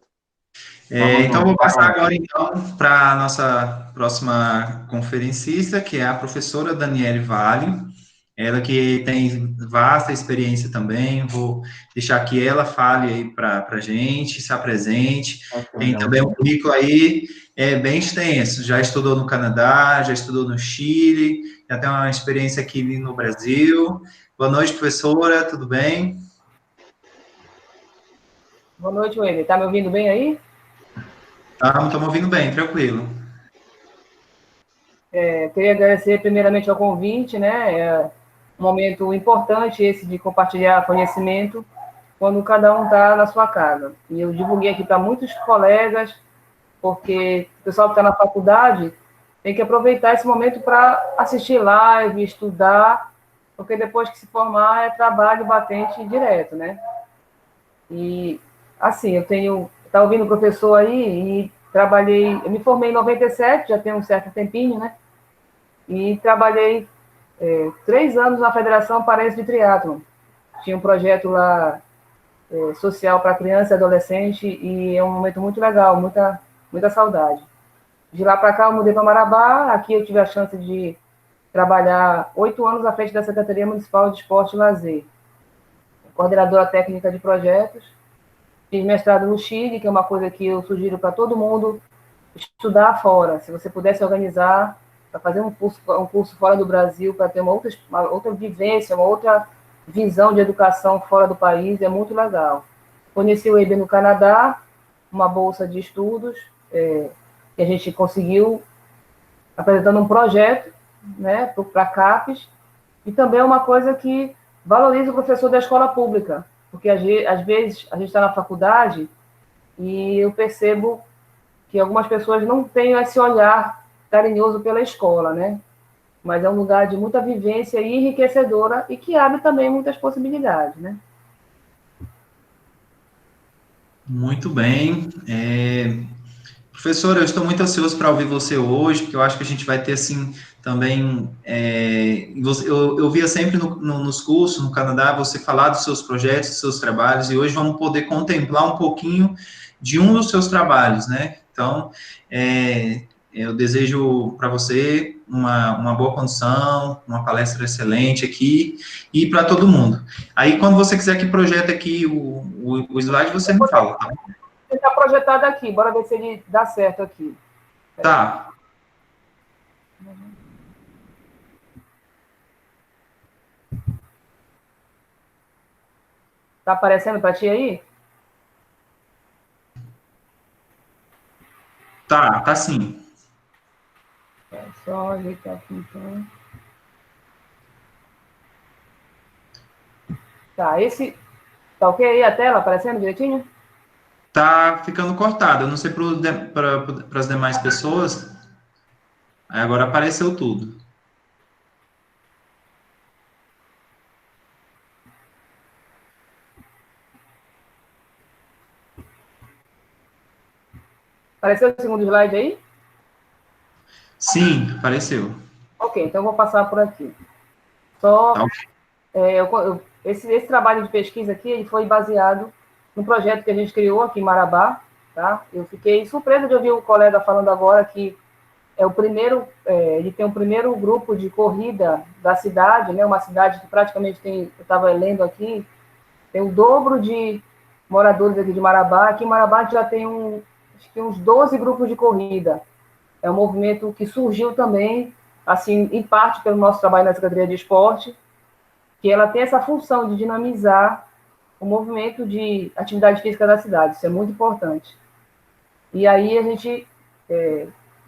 Tamo Então, junto, vou tá, passar galera? agora, então, para a nossa próxima conferencista, que é a professora Daniele Vale. Ela que tem vasta experiência também, vou deixar que ela fale aí para a gente, se apresente. Tem também um currículo aí bem extenso, já estudou no Canadá, já estudou no Chile, já tem uma experiência aqui no Brasil. Boa noite, professora, tudo bem? Boa noite, Wender. Tá me ouvindo bem aí? Estamos ouvindo bem, tranquilo. Queria agradecer primeiramente ao convite, né? É um momento importante esse de compartilhar conhecimento quando cada um está na sua casa. E eu divulguei aqui para muitos colegas, porque o pessoal que está na faculdade tem que aproveitar esse momento para assistir live, estudar, porque depois que se formar é trabalho batente direto, né? E, assim, estava ouvindo o professor aí e eu me formei em 97, já tem um certo tempinho, né? E trabalhei 3 anos na Federação Paraense de Triatlon. Tinha um projeto lá social para criança e adolescente e é um momento muito legal, muita saudade. De lá para cá eu mudei para Marabá, aqui eu tive a chance de trabalhar 8 anos à frente da Secretaria Municipal de Esporte e Lazer, coordenadora técnica de projetos. Fiz mestrado no Chile, que é uma coisa que eu sugiro para todo mundo estudar fora. Se você pudesse organizar para fazer um curso fora do Brasil, para ter uma outra vivência, uma outra visão de educação fora do país, é muito legal. Conheci o EB no Canadá, uma bolsa de estudos, que a gente conseguiu apresentando um projeto, né, para a CAPES, e também é uma coisa que valoriza o professor da escola pública, porque às vezes a gente está na faculdade e eu percebo que algumas pessoas não têm esse olhar carinhoso pela escola, né? Mas é um lugar de muita vivência e enriquecedora e que abre também muitas possibilidades, né? Muito bem. Professor, eu estou muito ansioso para ouvir você hoje, porque eu acho que a gente vai ter, assim, também... eu via sempre nos cursos, no Canadá, você falar dos seus projetos, dos seus trabalhos, e hoje vamos poder contemplar um pouquinho de um dos seus trabalhos, né? Então, eu desejo para você uma boa condição, uma palestra excelente aqui, e para todo mundo. Aí, quando você quiser que projete aqui o slide, você me fala, tá? Está projetado aqui, bora ver se ele dá certo aqui. Tá. Tá aparecendo para ti aí? Tá sim. É só ajeitar aqui, então. Tá, tá ok aí a tela aparecendo direitinho? Tá ficando cortado. Eu não sei para as demais pessoas. Aí agora apareceu tudo. Apareceu o segundo slide aí? Sim, apareceu. Ok, então eu vou passar por aqui. Só, Tá. esse trabalho de pesquisa aqui ele foi baseado num projeto que a gente criou aqui em Marabá, tá? Eu fiquei surpresa de ouvir o colega falando agora que ele tem o primeiro grupo de corrida da cidade, né? Uma cidade que praticamente tem, eu estava lendo aqui, tem o dobro de moradores aqui de Marabá. Aqui em Marabá a gente já tem um acho que uns 12 grupos de corrida. É um movimento que surgiu também, assim, em parte pelo nosso trabalho na Secretaria de Esporte, que ela tem essa função de dinamizar o movimento de atividade física da cidade. Isso é muito importante. E aí a gente,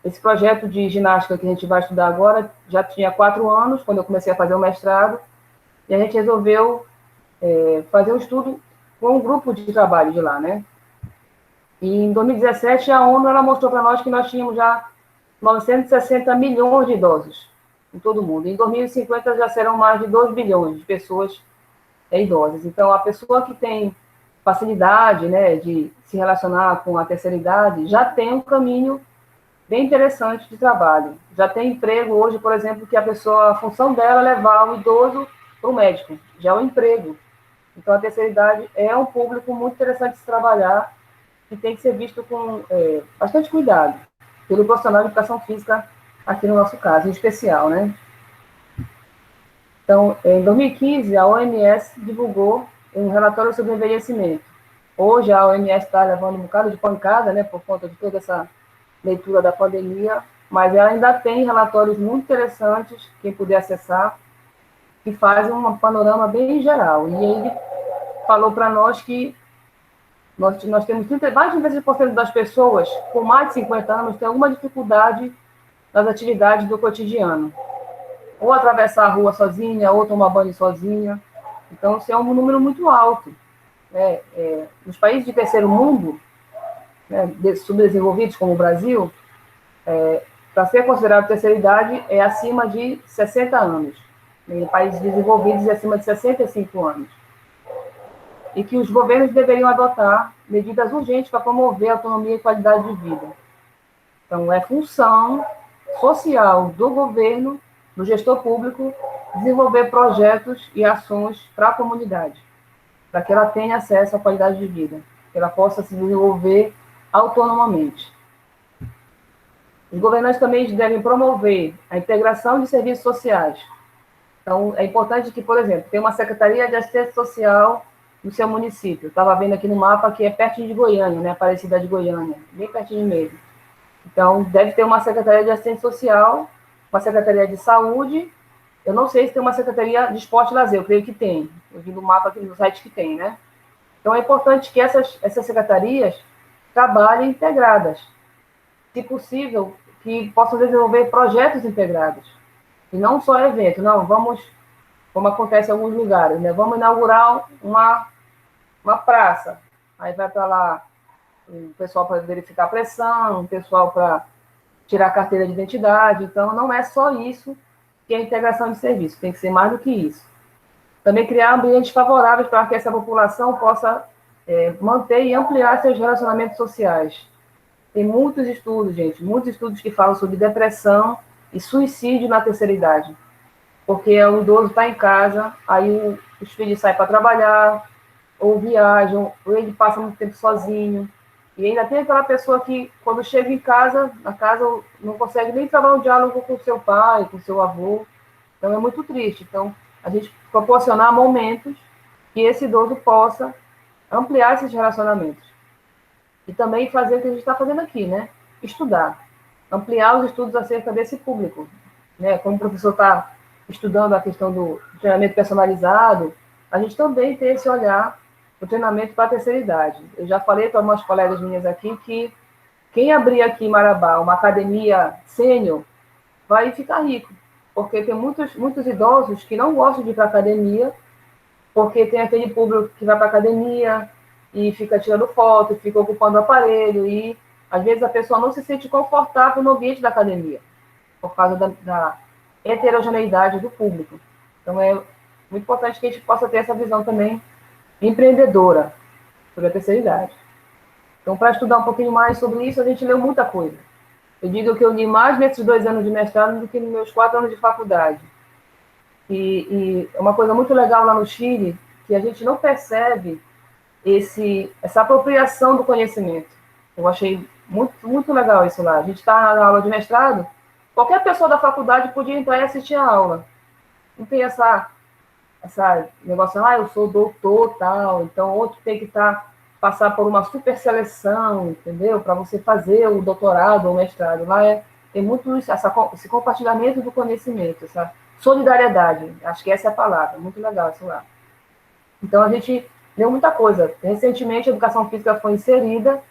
esse projeto de ginástica que a gente vai estudar agora, já tinha 4 anos, quando eu comecei a fazer o mestrado, e a gente resolveu fazer um estudo com um grupo de trabalho de lá, né? E em 2017, a ONU ela mostrou para nós que nós tínhamos já 960 milhões de idosos em todo o mundo. Em 2050, já serão mais de 2 bilhões de pessoas idosas. Então, a pessoa que tem facilidade, né, de se relacionar com a terceira idade, já tem um caminho bem interessante de trabalho. Já tem emprego hoje, por exemplo, que a função dela é levar o idoso para o médico. Já é um emprego. Então, a terceira idade é um público muito interessante de se trabalhar e tem que ser visto com bastante cuidado pelo profissional de educação física, aqui no nosso caso, em especial, né? Então, em 2015, a OMS divulgou um relatório sobre envelhecimento. Hoje, a OMS está levando um bocado de pancada, né, por conta de toda essa leitura da pandemia, mas ela ainda tem relatórios muito interessantes, quem puder acessar, que fazem um panorama bem geral. E ele falou para nós que nós temos mais de 30% das pessoas com mais de 50 anos têm alguma dificuldade nas atividades do cotidiano. Ou atravessar a rua sozinha, ou tomar banho sozinha. Então, isso é um número muito alto. Né? Nos países de terceiro mundo, né, subdesenvolvidos como o Brasil, para ser considerado terceira idade, é acima de 60 anos. Em países desenvolvidos, é acima de 65 anos. E que os governos deveriam adotar medidas urgentes para promover a autonomia e qualidade de vida. Então, é função social do governo, do gestor público, desenvolver projetos e ações para a comunidade, para que ela tenha acesso à qualidade de vida, que ela possa se desenvolver autonomamente. Os governantes também devem promover a integração de serviços sociais. Então, é importante que, por exemplo, tenha uma Secretaria de Assistência Social no seu município. Estava vendo aqui no mapa que é pertinho de Goiânia, né? Aparecida de Goiânia, bem pertinho mesmo. Então, deve ter uma Secretaria de Assistência Social, uma Secretaria de Saúde. Eu não sei se tem uma Secretaria de Esporte e Lazer, eu creio que tem. Eu vi no mapa aqui no site que tem, né? Então, é importante que essas secretarias trabalhem integradas. Se possível, que possam desenvolver projetos integrados. E não só evento. Não, vamos, como acontece em alguns lugares, né? Vamos inaugurar uma praça. Aí vai para lá o pessoal para verificar a pressão, o pessoal para tirar a carteira de identidade. Então, não é só isso que é a integração de serviço, tem que ser mais do que isso. Também criar ambientes favoráveis para que essa população possa manter e ampliar seus relacionamentos sociais. Tem muitos estudos, gente, muitos estudos que falam sobre depressão e suicídio na terceira idade. Porque o idoso está em casa, aí os filhos saem para trabalhar, ou viajam, ou ele passa muito tempo sozinho. E ainda tem aquela pessoa que, quando chega em casa, na casa não consegue nem travar um diálogo com o seu pai, com o seu avô. Então, é muito triste. Então, a gente proporcionar momentos que esse idoso possa ampliar esses relacionamentos. E também fazer o que a gente está fazendo aqui, né? Estudar. Ampliar os estudos acerca desse público. Né? Como o professor está estudando a questão do treinamento personalizado, a gente também tem esse olhar o treinamento para a terceira idade. Eu já falei para algumas colegas minhas aqui que quem abrir aqui em Marabá uma academia sênior vai ficar rico, porque tem muitos idosos que não gostam de ir para a academia, porque tem aquele público que vai para a academia e fica tirando foto, fica ocupando o aparelho, e às vezes a pessoa não se sente confortável no ambiente da academia, por causa da heterogeneidade do público. Então, é muito importante que a gente possa ter essa visão também empreendedora sobre a terceira idade. Então, para estudar um pouquinho mais sobre isso, a gente leu muita coisa. Eu digo que eu li mais nesses 2 anos de mestrado do que nos meus 4 anos de faculdade. E uma coisa muito legal lá no Chile, que a gente não percebe essa apropriação do conhecimento. Eu achei muito, muito legal isso lá. A gente está na aula de mestrado, qualquer pessoa da faculdade podia entrar e assistir a aula. Não tem essa negócio, eu sou doutor, tal, então outro tem que estar passar por uma super seleção, entendeu? Para você fazer o doutorado ou o mestrado. Lá tem muito esse compartilhamento do conhecimento, essa solidariedade. Acho que essa é a palavra. Muito legal isso lá. Então, a gente deu muita coisa. Recentemente, a educação física foi inserida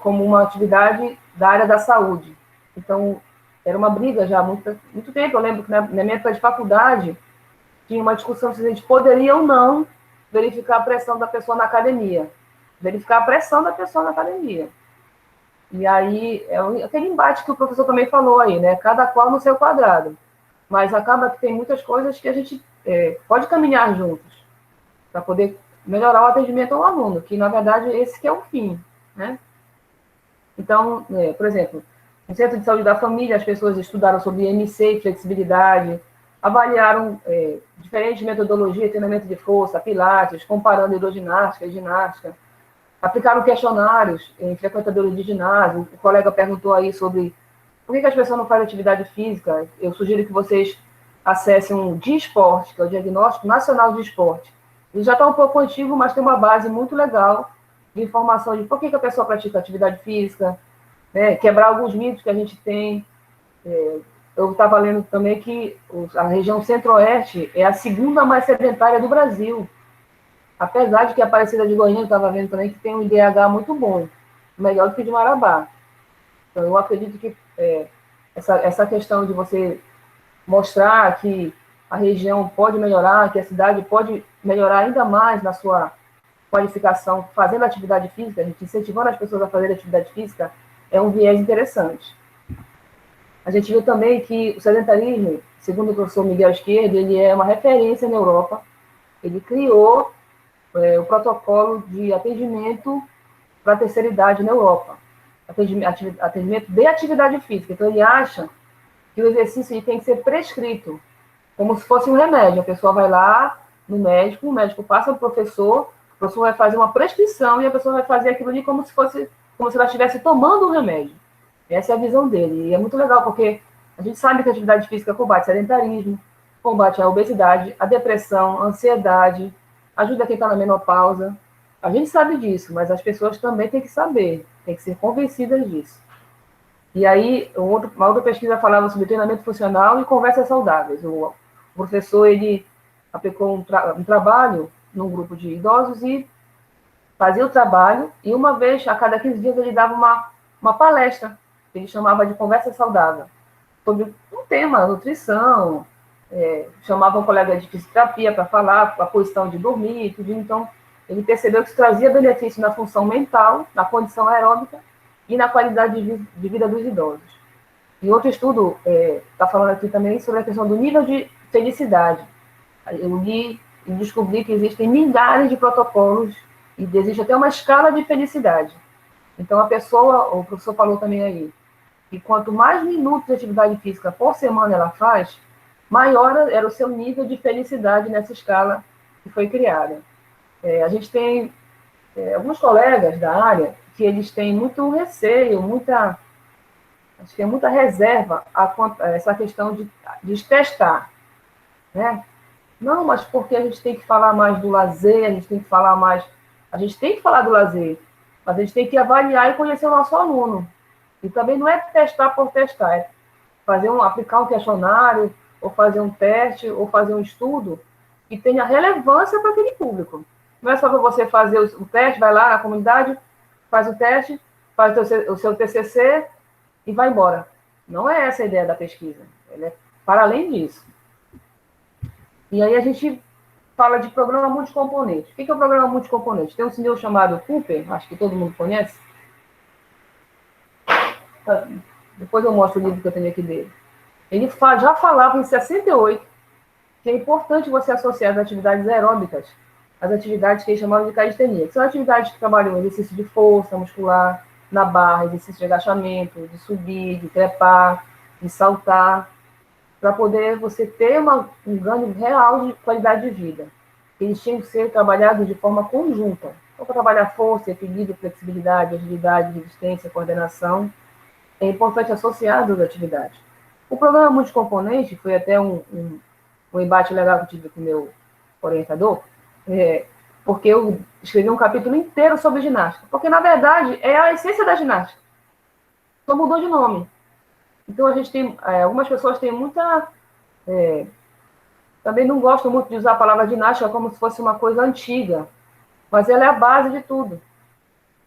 como uma atividade da área da saúde. Então, era uma briga já há muito tempo. Eu lembro que na minha época de faculdade, tinha uma discussão se a gente poderia ou não verificar a pressão da pessoa na academia. Verificar a pressão da pessoa na academia. E aí, aquele embate que o professor também falou aí, né? Cada qual no seu quadrado. Mas acaba que tem muitas coisas que a gente pode caminhar juntos para poder melhorar o atendimento ao aluno, que, na verdade, esse que é o fim, né? Então, por exemplo, no Centro de Saúde da Família, as pessoas estudaram sobre IMC e flexibilidade, avaliaram diferentes metodologias, treinamento de força, pilates, comparando hidroginástica e ginástica, aplicaram questionários em frequentadores de ginásio. O colega perguntou aí sobre por que as pessoas não fazem atividade física. Eu sugiro que vocês acessem um DIESPORT, que é o Diagnóstico Nacional de Esporte. Ele já está um pouco antigo, mas tem uma base muito legal de informação de por que a pessoa pratica atividade física, né? Quebrar alguns mitos que a gente tem. Eu estava lendo também que a região centro-oeste é a segunda mais sedentária do Brasil. Apesar de que a Aparecida de Goiânia, eu estava vendo também que tem um IDH muito bom, melhor do que de Marabá. Então, eu acredito que essa questão de você mostrar que a região pode melhorar, que a cidade pode melhorar ainda mais na sua qualificação, fazendo atividade física, a gente incentivando as pessoas a fazer atividade física, é um viés interessante. A gente viu também que o sedentarismo, segundo o professor Miguel Esquerdo, ele é uma referência na Europa. Ele criou o protocolo de atendimento para a terceira idade na Europa. Atendimento de atividade física. Então, ele acha que o exercício tem que ser prescrito, como se fosse um remédio. A pessoa vai lá no médico, o médico passa para o professor vai fazer uma prescrição e a pessoa vai fazer aquilo ali como se ela estivesse tomando um remédio. Essa é a visão dele. E é muito legal, porque a gente sabe que a atividade física combate sedentarismo, combate a obesidade, a depressão, a ansiedade, ajuda quem está na menopausa. A gente sabe disso, mas as pessoas também têm que saber, têm que ser convencidas disso. E aí, uma outra pesquisa falava sobre treinamento funcional e conversas saudáveis. O professor, ele aplicou um trabalho num grupo de idosos e fazia o trabalho, e uma vez a cada 15 dias ele dava uma palestra, que ele chamava de conversa saudável, sobre um tema, nutrição, chamava um colega de fisioterapia para falar a questão de dormir e tudo. Então, ele percebeu que isso trazia benefício na função mental, na condição aeróbica e na qualidade de vida dos idosos. E outro estudo está falando aqui também sobre a questão do nível de felicidade. Eu li e descobri que existem milhares de protocolos e existe até uma escala de felicidade. Então, o professor falou também aí, que quanto mais minutos de atividade física por semana ela faz, maior era o seu nível de felicidade nessa escala que foi criada. A gente tem alguns colegas da área que eles têm muito receio, muita reserva a essa questão de testar, né? Não, mas porque a gente tem que falar mais do lazer, a gente tem que falar do lazer, mas a gente tem que avaliar e conhecer o nosso aluno. E também não é testar por testar, é aplicar um questionário, ou fazer um teste, ou fazer um estudo que tenha relevância para aquele público. Não é só para você fazer o teste, vai lá na comunidade, faz o teste, faz o seu TCC e vai embora. Não é essa a ideia da pesquisa. Ela é para além disso. E aí a gente fala de programa multicomponente. O que é o programa multicomponente? Tem um senhor chamado Cooper, acho que todo mundo conhece. Depois eu mostro o livro que eu tenho aqui dele. Ele já falava em 68 que é importante você associar as atividades aeróbicas às atividades que ele chamava de calistenia, que são atividades que trabalham exercício de força muscular, na barra, exercício de agachamento, de subir, de trepar, de saltar, para poder você ter um ganho real de qualidade de vida. Eles tinham que ser trabalhados de forma conjunta. Então, para trabalhar força, equilíbrio, flexibilidade, agilidade, resistência, coordenação, é importante associar as duas atividades. O programa multicomponente foi até um embate legal que eu tive com o meu orientador. porque eu escrevi um capítulo inteiro sobre ginástica. Porque, na verdade, é a essência da ginástica. Só mudou de nome. Então, a gente tem... algumas pessoas têm muita... também não gostam muito de usar a palavra ginástica como se fosse uma coisa antiga. Mas ela é a base de tudo.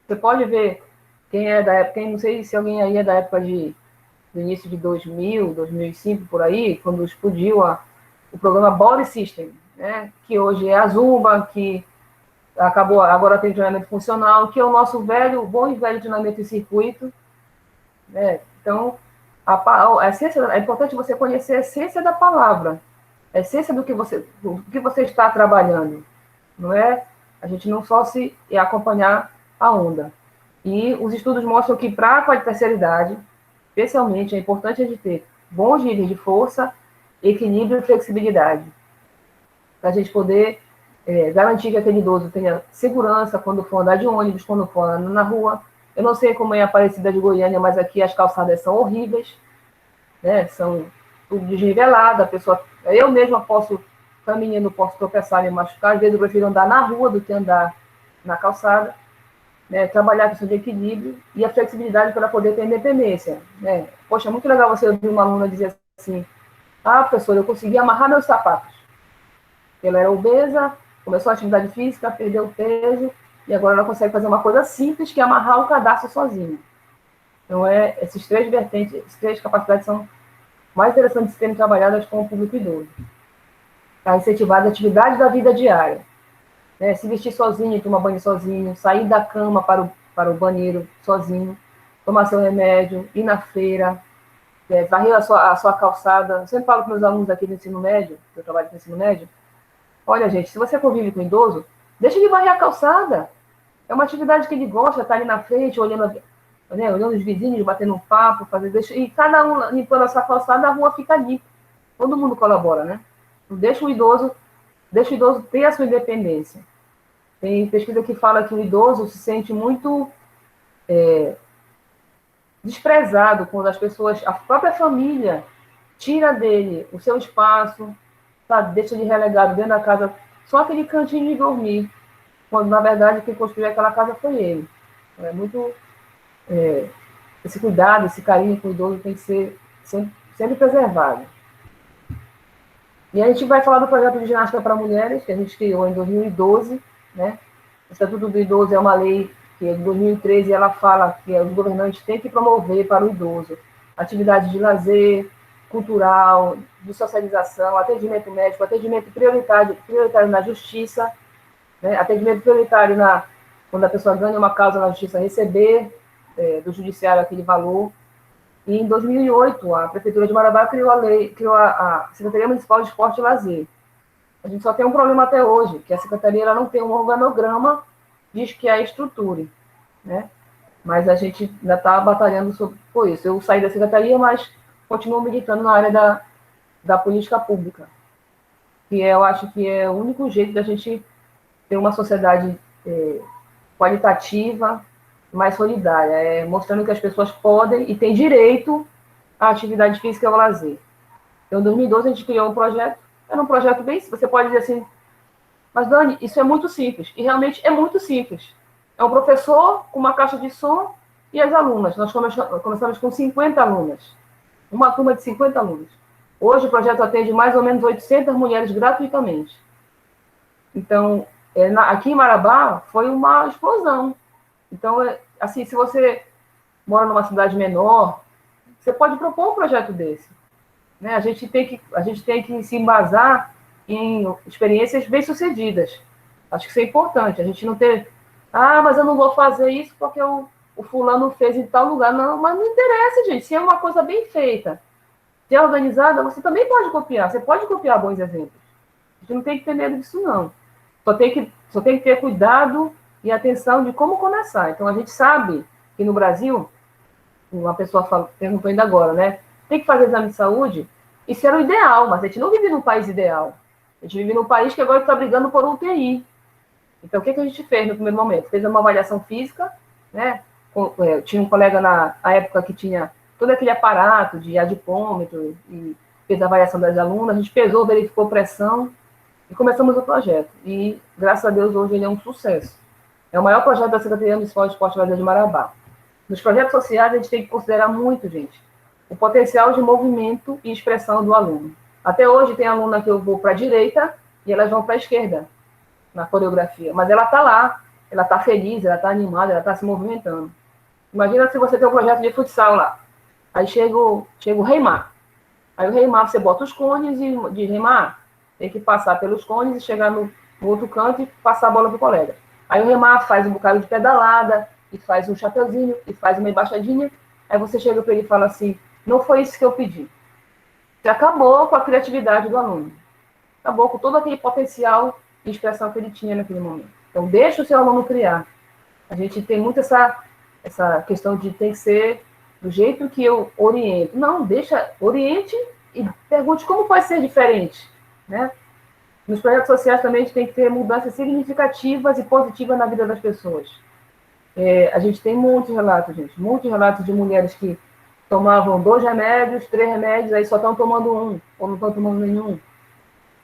Você pode ver quem é da época... não sei se alguém aí é da época do início de 2000, 2005, por aí, quando explodiu o programa Body System, né? Que hoje é a Zumba, que acabou, agora tem treinamento funcional, que é o nosso bom e velho treinamento em circuito, né? Então, a essência, é importante você conhecer a essência da palavra, a essência do que você está trabalhando, não é? A gente não só se acompanhar a onda. E os estudos mostram que para a terceira idade, especialmente, é importante a gente ter bons níveis de força, equilíbrio e flexibilidade, para a gente poder garantir que aquele idoso tenha segurança quando for andar de ônibus, quando for andar na rua. Eu não sei como é a Aparecida de Goiânia, mas aqui as calçadas são horríveis, né? São tudo desnivelado, a pessoa... Eu mesma caminhando, posso tropeçar e me machucar, às vezes eu prefiro andar na rua do que andar na calçada, né? Trabalhar a questão de equilíbrio e a flexibilidade para poder ter independência, né? Poxa, é muito legal você ouvir uma aluna dizer assim, professora, eu consegui amarrar meus sapatos. Ela era obesa, começou a atividade física, perdeu peso, e agora ela consegue fazer uma coisa simples, que é amarrar o cadastro sozinha. Então, esses três vertentes, essas três capacidades são mais interessantes de serem trabalhadas com o público idoso. Para incentivar a atividade da vida diária. Né? Se vestir sozinho, tomar banho sozinho, sair da cama para o banheiro sozinho, tomar seu remédio, ir na feira, varrer a sua calçada. Eu sempre falo para meus alunos aqui do ensino médio, que eu trabalho com ensino médio, olha, gente, se você convive com idoso, deixa ele varrer a calçada. É uma atividade que ele gosta, tá ali na frente, olhando os vizinhos, batendo um papo, e cada um limpando essa calçada, a rua fica limpa. Todo mundo colabora, né? Então, deixa o idoso ter a sua independência. Tem pesquisa que fala que o idoso se sente muito desprezado quando as pessoas, a própria família, tira dele o seu espaço, sabe, deixa ele relegado dentro da casa, só aquele cantinho de dormir, quando, na verdade, quem construiu aquela casa foi ele. Então, é muito... esse cuidado, esse carinho com o idoso tem que ser sempre preservado. E a gente vai falar do projeto de ginástica para mulheres, que a gente criou em 2012, né? O Estatuto do Idoso é uma lei que é de 2013, e ela fala que os governantes têm que promover para o idoso atividades de lazer, cultural, de socialização, atendimento médico, atendimento prioritário na justiça, né? Atendimento prioritário quando a pessoa ganha uma causa na justiça, receber do judiciário aquele valor. E em 2008, a Prefeitura de Marabá criou a Secretaria Municipal de Esporte e Lazer. A gente só tem um problema até hoje, que a Secretaria ela não tem um organograma, diz que é a estrutura, né? Mas a gente ainda está batalhando por isso. Eu saí da Secretaria, mas continuo militando na área da política pública, que eu acho que é o único jeito da gente ter uma sociedade qualitativa, mais solidária, mostrando que as pessoas podem e têm direito à atividade física e ao lazer. Então, em 2012, a gente criou um projeto, era um projeto bem simples, você pode dizer assim, mas, Dani, isso é muito simples, e realmente é muito simples. É um professor com uma caixa de som e as alunas. Nós começamos com 50 alunas, uma turma de 50 alunos. Hoje, o projeto atende mais ou menos 800 mulheres gratuitamente. Então, aqui em Marabá, foi uma explosão. Então, assim, se você mora numa cidade menor, você pode propor um projeto desse. Né? A gente tem que se embasar em experiências bem-sucedidas. Acho que isso é importante. A gente não ter... mas eu não vou fazer isso porque o fulano fez em tal lugar. Não, mas não interessa, gente. Se é uma coisa bem feita, se é organizada, você também pode copiar. Você pode copiar bons exemplos. A gente não tem que ter medo disso, não. Só tem que ter cuidado e atenção de como começar. Então, a gente sabe que no Brasil, uma pessoa perguntou ainda agora, né? Tem que fazer exame de saúde? Isso era o ideal, mas a gente não vive num país ideal. A gente vive num país que agora está brigando por UTI. Então, o que a gente fez no primeiro momento? Fez uma avaliação física, né? Tinha um colega na época que tinha todo aquele aparato de adipômetro e fez a avaliação das alunas, a gente pesou, verificou pressão, E começamos o projeto. E, graças a Deus, hoje ele é um sucesso. É o maior projeto da Secretaria Municipal de Esporte e Lazer de Marabá. Nos projetos sociais, a gente tem que considerar muito, gente, o potencial de movimento e expressão do aluno. Até hoje, tem aluna que eu vou para a direita e elas vão para a esquerda, na coreografia. Mas ela está lá, ela está feliz, ela está animada, ela está se movimentando. Imagina se você tem um projeto de futsal lá. Aí chega o Reimar. Aí o Reimar, você bota os cones e diz, Reimar, tem que passar pelos cones e chegar no outro canto e passar a bola para o colega. Aí o Reimar faz um bocado de pedalada, e faz um chapeuzinho, e faz uma embaixadinha. Aí você chega para ele e fala assim, não foi isso que eu pedi. Você acabou com a criatividade do aluno. Acabou com todo aquele potencial de expressão que ele tinha naquele momento. Então, deixa o seu aluno criar. A gente tem muito essa questão de tem que ser do jeito que eu oriento. Não, oriente e pergunte como pode ser diferente, né? Nos projetos sociais também a gente tem que ter mudanças significativas e positivas na vida das pessoas. A gente tem muitos relatos, gente, muitos relatos de mulheres que tomavam 2 remédios, 3 remédios, aí só estão tomando um, ou não estão tomando nenhum.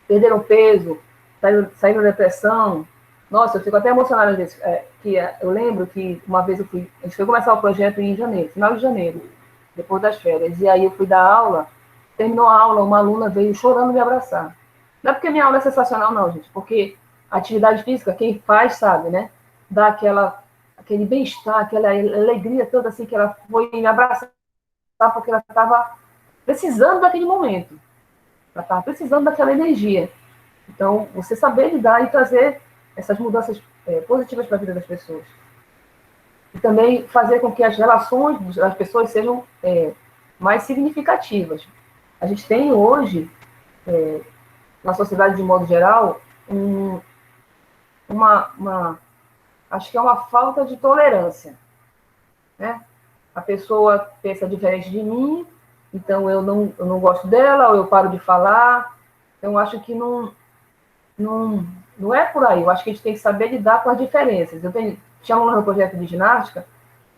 Perderam peso, saíram da depressão. Nossa, eu fico até emocionada disso. Eu lembro que uma vez a gente foi começar o projeto em janeiro, final de janeiro, depois das férias, e aí eu fui dar aula, terminou a aula, uma aluna veio chorando me abraçar. Não é porque minha aula é sensacional, não, gente, porque a atividade física, quem faz sabe, né? Dá aquele bem-estar, aquela alegria toda assim, que ela foi me abraçar, porque ela estava precisando daquele momento. Ela estava precisando daquela energia. Então, você saber lidar e trazer essas mudanças positivas para a vida das pessoas. E também fazer com que as relações das pessoas sejam mais significativas. A gente tem hoje, na sociedade de modo geral, acho que é uma falta de tolerância, né? A pessoa pensa diferente de mim, então eu não gosto dela, ou eu paro de falar. Então, eu acho que não é por aí. Eu acho que a gente tem que saber lidar com as diferenças. Tinha alunas no projeto de ginástica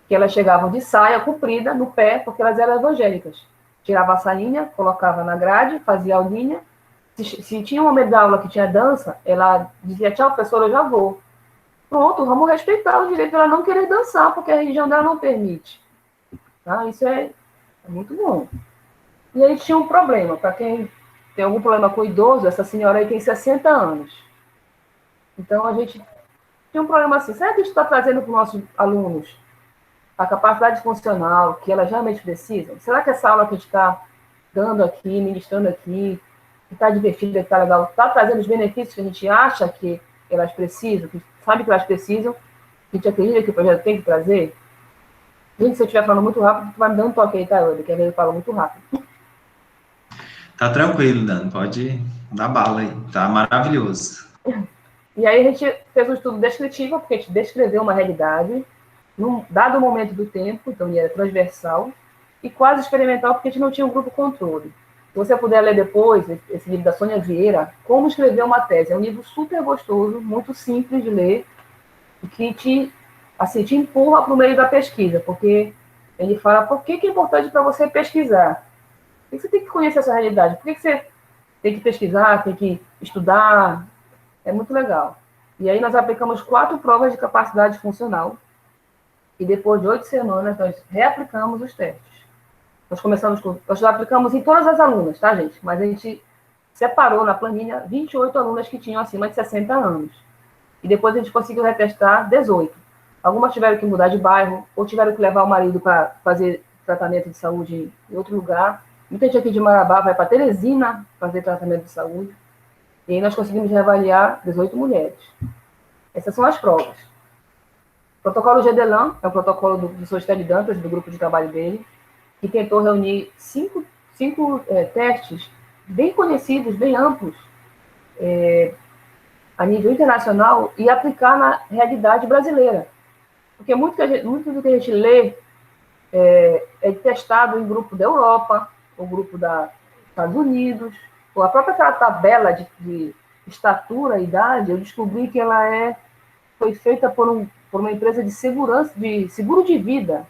que elas chegavam de saia comprida no pé, porque elas eram evangélicas. Tirava a sainha, colocava na grade, fazia aulinha. Se tinha um momento da aula que tinha dança, ela dizia, tchau, professora, eu já vou. Pronto, vamos respeitar o direito dela não querer dançar, porque a religião dela não permite. Tá? Isso é muito bom. E aí tinha um problema. Para quem tem algum problema com o idoso, essa senhora aí tem 60 anos. Então, a gente tinha um problema assim. Será que a gente está trazendo para os nossos alunos a capacidade funcional que elas realmente precisam? Será que essa aula que a gente está dando aqui, ministrando aqui, que está divertida, que está legal, está trazendo os benefícios que a gente acha que elas precisam, que sabe que elas precisam, que a gente acredita que o projeto tem que trazer? Gente, se eu estiver falando muito rápido, tu vai me dando um toque aí, tá, Euler? Que eu falo muito rápido. Tá tranquilo, Dan, pode dar bala aí, tá maravilhoso. E aí a gente fez um estudo descritivo, porque a gente descreveu uma realidade, num dado momento do tempo, então ele era transversal, e quase experimental, porque a gente não tinha um grupo controle. Se você puder ler depois, esse livro da Sônia Vieira, Como Escrever uma Tese, é um livro super gostoso, muito simples de ler, e que te empurra para o meio da pesquisa, porque ele fala por que é importante para você pesquisar. Por que você tem que conhecer essa realidade? Por que você tem que pesquisar, tem que estudar? É muito legal. E aí nós aplicamos 4 provas de capacidade funcional, e depois de 8 semanas nós reaplicamos os testes. Nós aplicamos em todas as alunas, tá, gente? Mas a gente separou na planilha 28 alunas que tinham acima de 60 anos. E depois a gente conseguiu retestar 18. Algumas tiveram que mudar de bairro, ou tiveram que levar o marido para fazer tratamento de saúde em outro lugar. Muita gente aqui de Marabá vai para Teresina fazer tratamento de saúde. E aí nós conseguimos reavaliar 18 mulheres. Essas são as provas. O protocolo GEDELAN é o protocolo do professor Estélio Dantas, do grupo de trabalho dele, que tentou reunir cinco testes bem conhecidos, bem amplos, a nível internacional, e aplicar na realidade brasileira. Porque muito do que a gente lê é testado em grupo da Europa, ou grupo dos Estados Unidos, ou a própria tabela de estatura e idade, eu descobri que ela foi feita por uma empresa de segurança, de seguro de vida,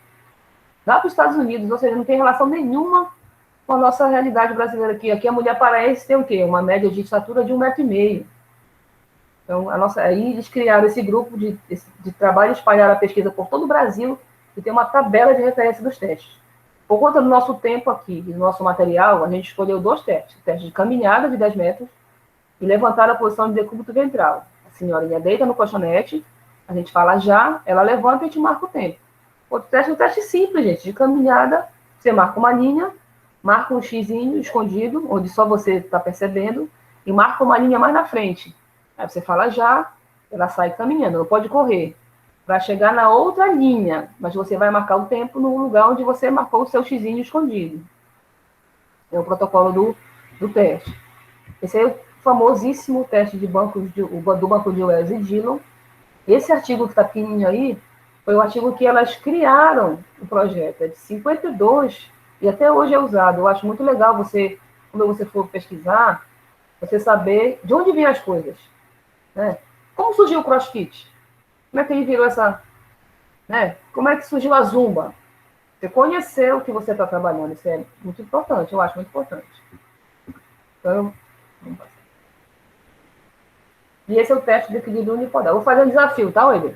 lá para os Estados Unidos, ou seja, não tem relação nenhuma com a nossa realidade brasileira aqui. Aqui a mulher paraense tem o quê? Uma média de estatura de 1,5 m. Então, aí eles criaram esse grupo de trabalho, espalharam a pesquisa por todo o Brasil e tem uma tabela de referência dos testes. Por conta do nosso tempo aqui e do nosso material, a gente escolheu 2 testes. O teste de caminhada de 10 metros e levantar a posição de decúbito ventral. A senhorinha deita no colchonete, a gente fala já, ela levanta e a gente marca o tempo. Outro teste é um teste simples, gente, de caminhada. Você marca uma linha, marca um xizinho escondido, onde só você está percebendo, e marca uma linha mais na frente. Aí você fala já, ela sai caminhando, não pode correr. Vai chegar na outra linha, mas você vai marcar o tempo no lugar onde você marcou o seu xizinho escondido. É o protocolo do teste. Esse é o famosíssimo teste do banco de Wells e Dillon. Esse artigo que está pequenininho aí, foi o artigo que elas criaram o projeto, é de 52, e até hoje é usado. Eu acho muito legal você, quando você for pesquisar, você saber de onde vêm as coisas. Né? Como surgiu o CrossFit? Como é que ele virou essa... Né? Como é que surgiu a Zumba? Você conhecer o que você está trabalhando, isso é muito importante, eu acho muito importante. Então, vamos passar. E esse é o teste de equilíbrio unipodal. Vou fazer um desafio, tá, Weber?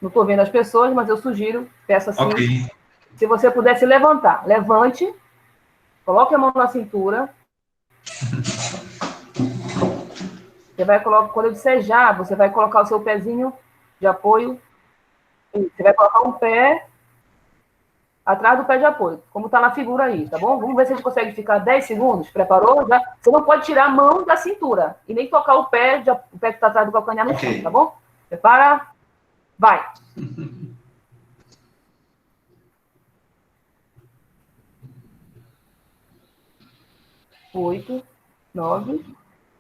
Não estou vendo as pessoas, mas eu sugiro, peço assim, Ok. se você pudesse levantar, levante, coloque a mão na cintura. Você vai colocar, quando eu disser já, você vai colocar o seu pezinho de apoio. Você vai colocar um pé atrás do pé de apoio, como está na figura aí, tá bom? Vamos ver se a gente consegue ficar 10 segundos. Preparou? Já? Você não pode tirar a mão da cintura e nem tocar o pé que está atrás do calcanhar no chão, tá bom? Prepara, vai. 8, 9,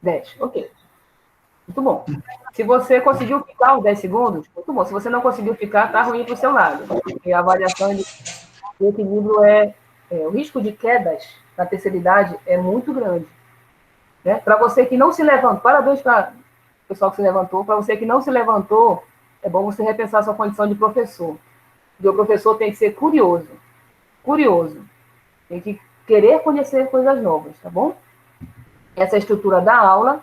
10. Ok. Muito bom. Se você conseguiu ficar os 10 segundos, muito bom. Se você não conseguiu ficar, tá ruim para o seu lado. Porque a avaliação de equilíbrio o risco de quedas na terceira idade é muito grande. Né? Para você que não se levantou, parabéns para o pessoal que se levantou. Para você que não se levantou, é bom você repensar sua condição de professor. Porque o professor tem que ser curioso. Curioso. Tem que querer conhecer coisas novas, tá bom? Essa é a estrutura da aula.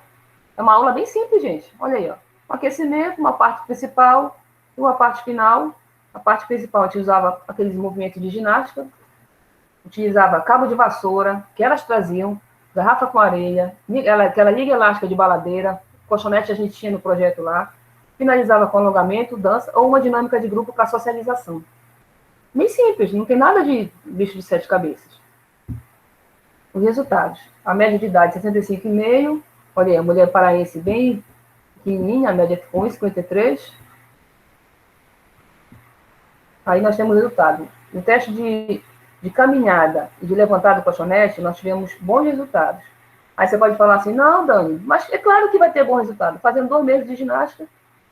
É uma aula bem simples, gente. Olha aí, ó. Um aquecimento, uma parte principal e uma parte final. A parte principal a gente usava aqueles movimentos de ginástica, utilizava cabo de vassoura, que elas traziam, garrafa com areia, aquela liga elástica de baladeira, colchonete a gente tinha no projeto lá, finalizava com alongamento, dança ou uma dinâmica de grupo para socialização. Bem simples, não tem nada de bicho de 7 cabeças. Os resultados. A média de idade, 65,5. Olha aí, a mulher paraense bem pequenininha, a média ficou 1,53. Aí nós temos o resultado. No teste de caminhada e de levantar do colchonete, nós tivemos bons resultados. Aí você pode falar assim, não, Dani, mas é claro que vai ter bom resultado. Fazendo 2 meses de ginástica,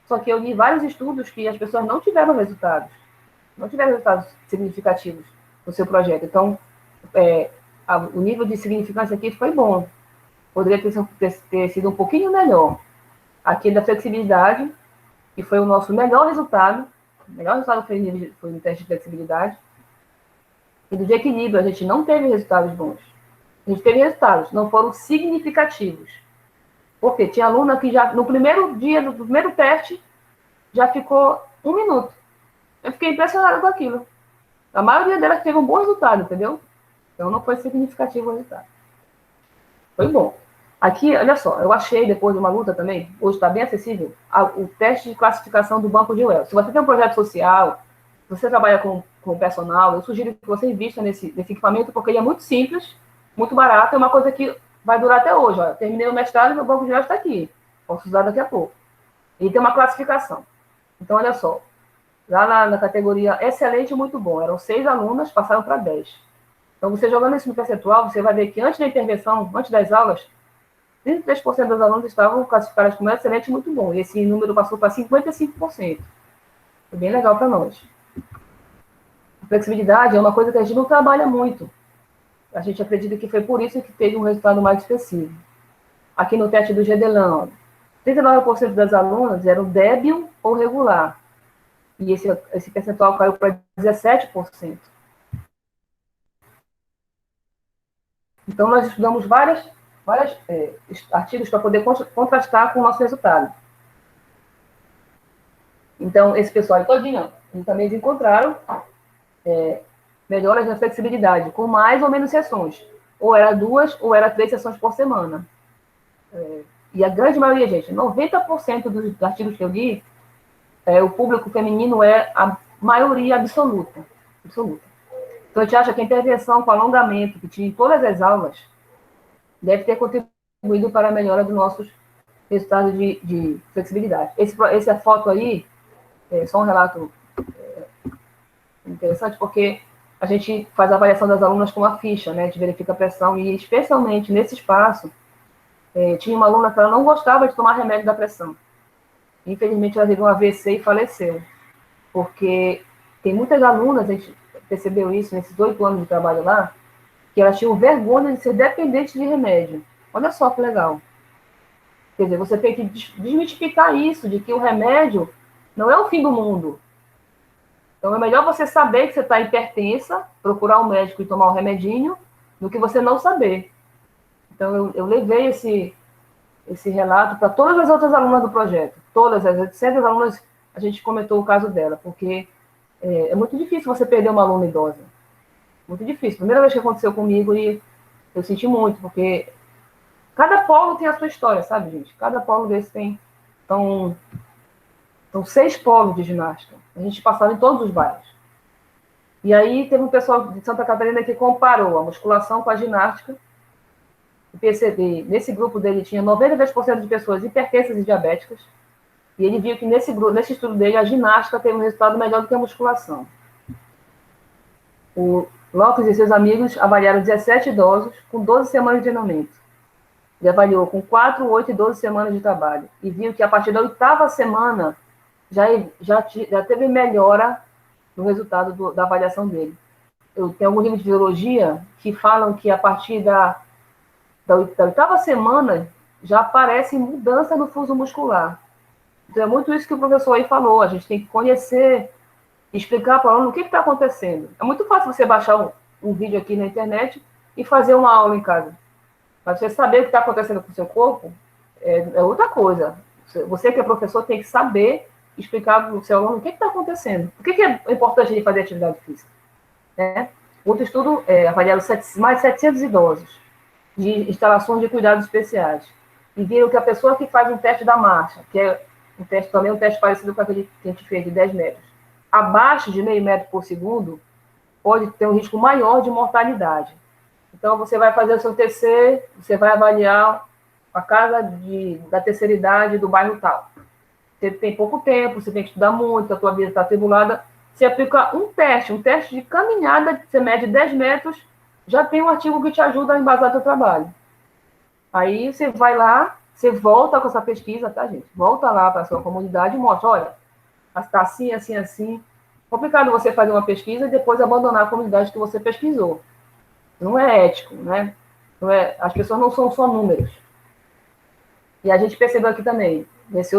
só que eu li vários estudos que as pessoas não tiveram resultados. Não tiveram resultados significativos no seu projeto. Então, o nível de significância aqui foi bom. Poderia ter sido um pouquinho melhor. Aqui da flexibilidade, que foi o nosso melhor resultado. O melhor resultado foi no teste de flexibilidade. E do de equilíbrio, a gente não teve resultados bons. A gente teve resultados, não foram significativos. Porque tinha aluna que já, no primeiro dia, no primeiro teste, já ficou 1 minuto. Eu fiquei impressionada com aquilo. A maioria delas teve um bom resultado, entendeu? Então não foi significativo o resultado. Foi bom. Aqui, olha só, eu achei, depois de uma luta também, hoje está bem acessível, o teste de classificação do Banco de Wells. Se você tem um projeto social, se você trabalha com personal, eu sugiro que você invista nesse equipamento, porque ele é muito simples, muito barato, é uma coisa que vai durar até hoje. Ó. Terminei o mestrado e meu Banco de Wells está aqui. Posso usar daqui a pouco. E tem uma classificação. Então, olha só, lá na categoria excelente e muito bom, eram 6 alunas, passaram para 10. Então, você jogando isso no percentual, você vai ver que antes da intervenção, antes das aulas, 33% dos alunos estavam classificados como excelente e muito bom. E esse número passou para 55%. Foi bem legal para nós. A flexibilidade é uma coisa que a gente não trabalha muito. A gente acredita que foi por isso que teve um resultado mais expressivo. Aqui no teste do GEDELAN, 39% das alunas eram débil ou regular. E esse percentual caiu para 17%. Então, nós estudamos vários artigos para poder contrastar com o nosso resultado. Então, esse pessoal aí todinho, eles também encontraram melhoras na flexibilidade, com mais ou menos sessões. Ou era 2 ou era 3 sessões por semana. E a grande maioria, gente, 90% dos artigos que eu li, o público feminino é a maioria absoluta. Então, a gente acha que a intervenção com alongamento, que tinha em todas as aulas, deve ter contribuído para a melhora dos nossos resultados de flexibilidade. Essa foto aí, só um relato interessante, porque a gente faz a avaliação das alunas com uma ficha, né? A gente verifica a pressão, e especialmente nesse espaço, tinha uma aluna que ela não gostava de tomar remédio da pressão. Infelizmente, ela teve um AVC e faleceu. Porque tem muitas alunas, a gente percebeu isso nesses 8 anos de trabalho lá, que elas tinham vergonha de ser dependentes de remédio. Olha só que legal. Quer dizer, você tem que desmistificar isso, de que o remédio não é o fim do mundo. Então, é melhor você saber que você está hipertensa, procurar um médico e tomar um remedinho, do que você não saber. Então, eu levei esse relato para todas as outras alunas do projeto. Todas as 800 alunas, a gente comentou o caso dela, porque é muito difícil você perder uma aluna idosa. Muito difícil. Primeira vez que aconteceu comigo, e eu senti muito, porque cada polo tem a sua história, sabe, gente? Cada polo desse tem... São 6 polos de ginástica. A gente passava em todos os bairros. E aí teve um pessoal de Santa Catarina que comparou a musculação com a ginástica. O PCD, nesse grupo dele, tinha 92% de pessoas hipertensas e diabéticas. E ele viu que nesse estudo dele, a ginástica teve um resultado melhor do que a musculação. O Lopes e seus amigos avaliaram 17 idosos com 12 semanas de treinamento. Ele avaliou com 4, 8 e 12 semanas de trabalho. E viu que a partir da 8ª semana já teve melhora no resultado da avaliação dele. Eu tenho alguns livros de fisiologia que falam que a partir da 8ª semana já aparece mudança no fuso muscular. Então, é muito isso que o professor aí falou. A gente tem que conhecer, explicar para o aluno o que está acontecendo. É muito fácil você baixar um vídeo aqui na internet e fazer uma aula em casa. Mas você saber o que está acontecendo com o seu corpo é outra coisa. Você que é professor tem que saber explicar para o seu aluno o que está acontecendo. Por que é importante ele fazer atividade física? Outro estudo avaliaram mais de 700 idosos de instalações de cuidados especiais. E viram que a pessoa que faz um teste da marcha, que é um teste parecido com aquele que a gente fez de 10 metros, abaixo de meio metro por segundo, pode ter um risco maior de mortalidade. Então, você vai fazer o seu TC, você vai avaliar a casa da terceira idade do bairro tal. Você tem pouco tempo, você tem que estudar muito, a tua vida está atribulada. Você aplica um teste de caminhada, você mede 10 metros, já tem um artigo que te ajuda a embasar teu trabalho. Aí você vai lá, você volta com essa pesquisa, tá, gente? Volta lá para a sua comunidade e mostra, olha, está assim, assim, assim. Complicado você fazer uma pesquisa e depois abandonar a comunidade que você pesquisou. Não é ético, né? As pessoas não são só números. E a gente percebeu aqui também, esse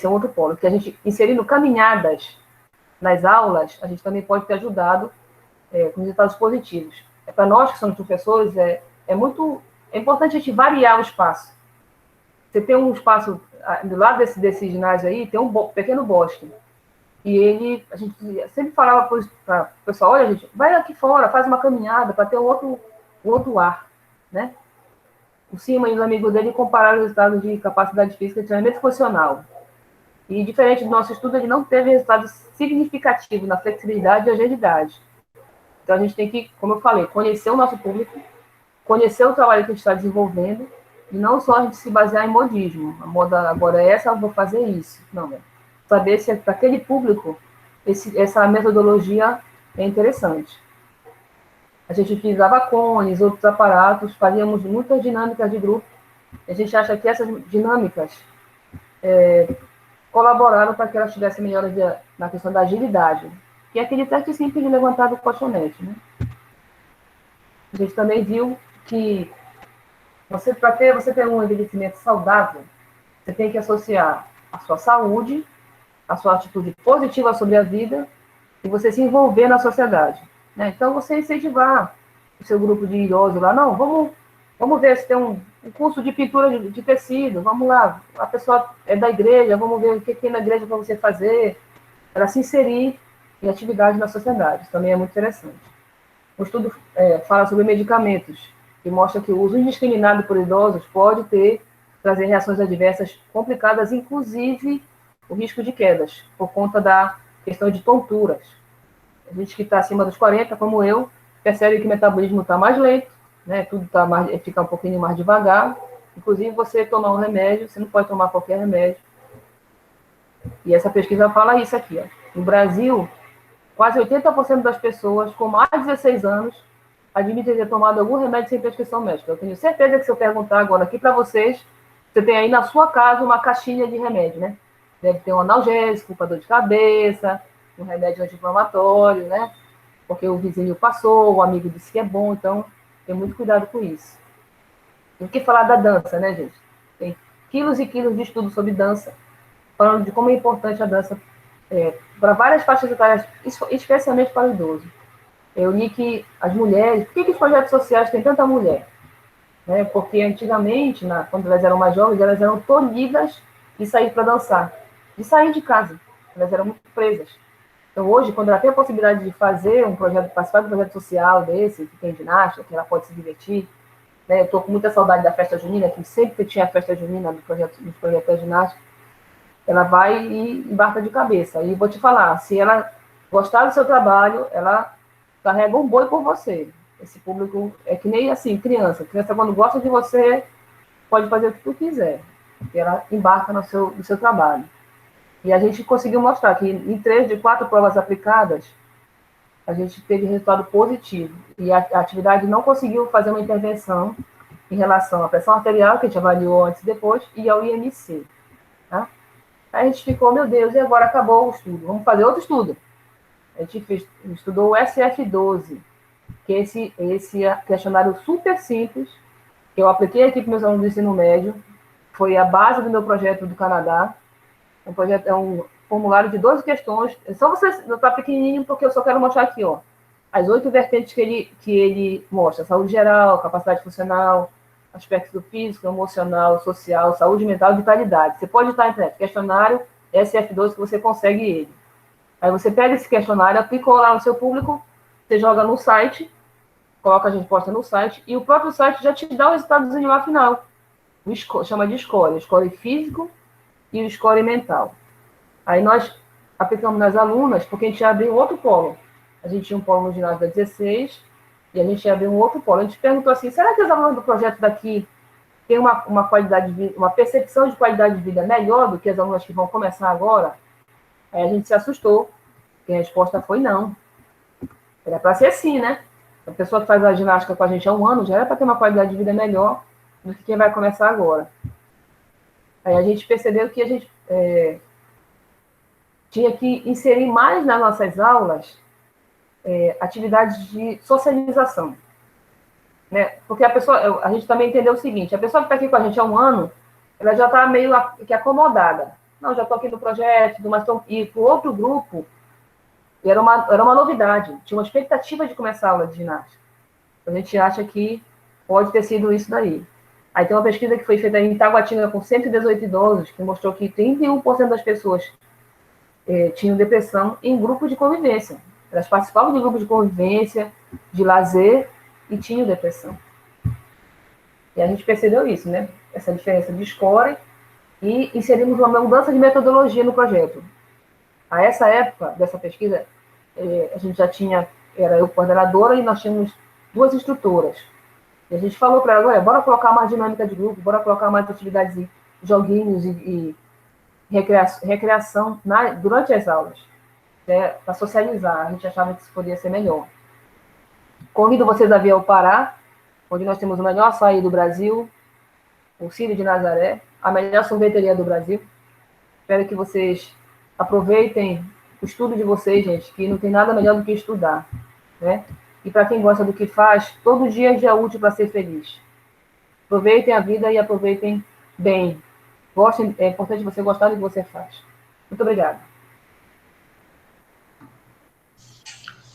é um outro polo, que a gente, inserindo caminhadas nas aulas, a gente também pode ter ajudado com resultados positivos. Para nós que somos professores, é importante a gente variar o espaço. Você tem um espaço, do lado desse ginásio aí, tem um pequeno bosque. E a gente sempre falava para o pessoal, olha, gente, vai aqui fora, faz uma caminhada para ter um outro ar, né? O Cima e os amigos dele compararam os resultados de capacidade física e treinamento funcional. E, diferente do nosso estudo, ele não teve resultado significativo na flexibilidade e agilidade. Então, a gente tem que, como eu falei, conhecer o nosso público, conhecer o trabalho que a gente está desenvolvendo, e não só a gente se basear em modismo. A moda agora é essa, eu vou fazer isso. Não, saber se para aquele público essa metodologia é interessante. A gente utilizava cones, outros aparatos, fazíamos muitas dinâmicas de grupo. A gente acha que essas dinâmicas colaboraram para que elas tivessem melhoras na questão da agilidade, que é aquele teste simples de levantar do colchonete, né? A gente também viu que para você ter um envelhecimento saudável, você tem que associar a sua saúde, a sua atitude positiva sobre a vida e você se envolver na sociedade, né? Então, você incentivar o seu grupo de idosos lá, não, vamos Vamos ver se tem um curso de pintura de tecido, vamos lá, a pessoa é da igreja, vamos ver o que tem na igreja para você fazer, para se inserir em atividade na sociedade. Isso também é muito interessante. O estudo fala sobre medicamentos, que mostra que o uso indiscriminado por idosos pode trazer reações adversas complicadas, inclusive o risco de quedas, por conta da questão de tonturas. A gente que está acima dos 40, como eu, percebe que o metabolismo está mais lento, né? Tudo fica um pouquinho mais devagar. Inclusive, você tomar um remédio, você não pode tomar qualquer remédio. E essa pesquisa fala isso aqui. Ó. No Brasil, quase 80% das pessoas com mais de 16 anos admitem ter tomado algum remédio sem prescrição médica. Eu tenho certeza que se eu perguntar agora aqui para vocês, você tem aí na sua casa uma caixinha de remédio, né? Deve ter um analgésico para dor de cabeça, um remédio anti-inflamatório, né? Porque o vizinho passou, o amigo disse que é bom, então tem muito cuidado com isso. Tem que falar da dança, né, gente? Tem quilos e quilos de estudo sobre dança, falando de como é importante a dança para várias faixas etárias, especialmente para o idoso. Eu li que as mulheres... Por que os projetos sociais têm tanta mulher? Né? Porque antigamente, quando elas eram mais jovens, elas eram tolhidas de sair para dançar, de sair de casa. Elas eram muito presas. Então, hoje, quando ela tem a possibilidade de fazer participar de um projeto social desse, que tem ginástica, que ela pode se divertir, né? Eu estou com muita saudade da festa junina, que sempre tinha a festa junina do projeto da ginástica. Ela vai e embarca de cabeça. E vou te falar, se ela gostar do seu trabalho, ela carrega um boi por você. Esse público é que nem assim, criança. Criança, quando gosta de você, pode fazer o que tu quiser. Ela embarca no seu trabalho. E a gente conseguiu mostrar que em 3 de 4 provas aplicadas, a gente teve resultado positivo. E a atividade não conseguiu fazer uma intervenção em relação à pressão arterial, que a gente avaliou antes e depois, e ao IMC. Tá? Aí a gente ficou, meu Deus, e agora acabou o estudo. Vamos fazer outro estudo. A gente estudou o SF12, que é esse questionário super simples, que eu apliquei aqui para meus alunos do ensino médio, foi a base do meu projeto do Canadá. É um formulário de 12 questões. Só você notar pequenininho, porque eu só quero mostrar aqui, ó, as 8 vertentes que ele mostra: saúde geral, capacidade funcional, aspecto físico, emocional, social, saúde mental e vitalidade. Você pode estar na internet, questionário SF12, que você consegue ele. Aí você pega esse questionário, aplica lá no seu público, você joga no site, coloca a resposta no site, e o próprio site já te dá o resultadozinho lá final. Chama de score físico e o score mental. Aí nós aplicamos nas alunas, porque a gente ia abrir um outro polo. A gente tinha um polo no ginásio da 16, e a gente ia abrir um outro polo. A gente perguntou assim, será que as alunas do projeto daqui têm uma qualidade de vida, uma percepção de qualidade de vida melhor do que as alunas que vão começar agora? Aí a gente se assustou, e a resposta foi não. Era para ser sim, né? A pessoa que faz a ginástica com a gente há 1 ano já era para ter uma qualidade de vida melhor do que quem vai começar agora. Aí a gente percebeu que a gente tinha que inserir mais nas nossas aulas atividades de socialização. Né? Porque a gente também entendeu o seguinte, a pessoa que está aqui com a gente há 1 ano, ela já está meio que acomodada. Não, já estou aqui no projeto, mas e para o outro grupo, era uma novidade, tinha uma expectativa de começar a aula de ginástica. A gente acha que pode ter sido isso daí. Aí tem uma pesquisa que foi feita em Itaguatinga com 118 idosos, que mostrou que 31% das pessoas tinham depressão em grupo de convivência. Elas participavam de grupos de convivência, de lazer, e tinham depressão. E a gente percebeu isso, né? Essa diferença de score, e inserimos uma mudança de metodologia no projeto. A essa época dessa pesquisa, a gente já tinha, era eu coordenadora, e nós tínhamos 2 instrutoras. E a gente falou para ela, bora colocar mais dinâmica de grupo, bora colocar mais atividades, joguinhos e recreação durante as aulas, né, para socializar. A gente achava que isso poderia ser melhor. Convido vocês a vir ao Pará, onde nós temos o melhor açaí do Brasil, o Círio de Nazaré, a melhor sorveteria do Brasil. Espero que vocês aproveitem o estudo de vocês, gente, que não tem nada melhor do que estudar, né? E para quem gosta do que faz, todo dia é dia útil para ser feliz. Aproveitem a vida e aproveitem bem. É importante você gostar do que você faz. Muito obrigada.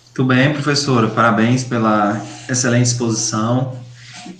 Muito bem, professora. Parabéns pela excelente exposição.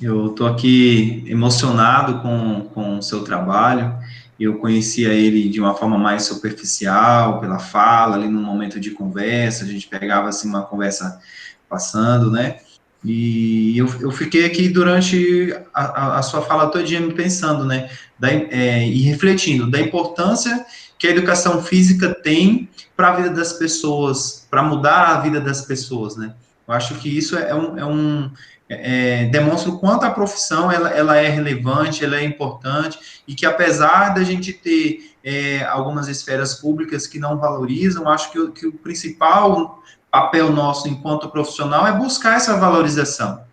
Eu estou aqui emocionado com o seu trabalho. Eu conhecia ele de uma forma mais superficial, pela fala, ali num momento de conversa, a gente pegava assim uma conversa passando, né? E eu fiquei aqui durante a sua fala todinha me pensando, né? E refletindo da importância que a educação física tem para a vida das pessoas, para mudar a vida das pessoas, né? Eu acho que isso demonstra o quanto a profissão ela é relevante, ela é importante, e que apesar da gente ter algumas esferas públicas que não valorizam, acho que o principal papel nosso enquanto profissional é buscar essa valorização.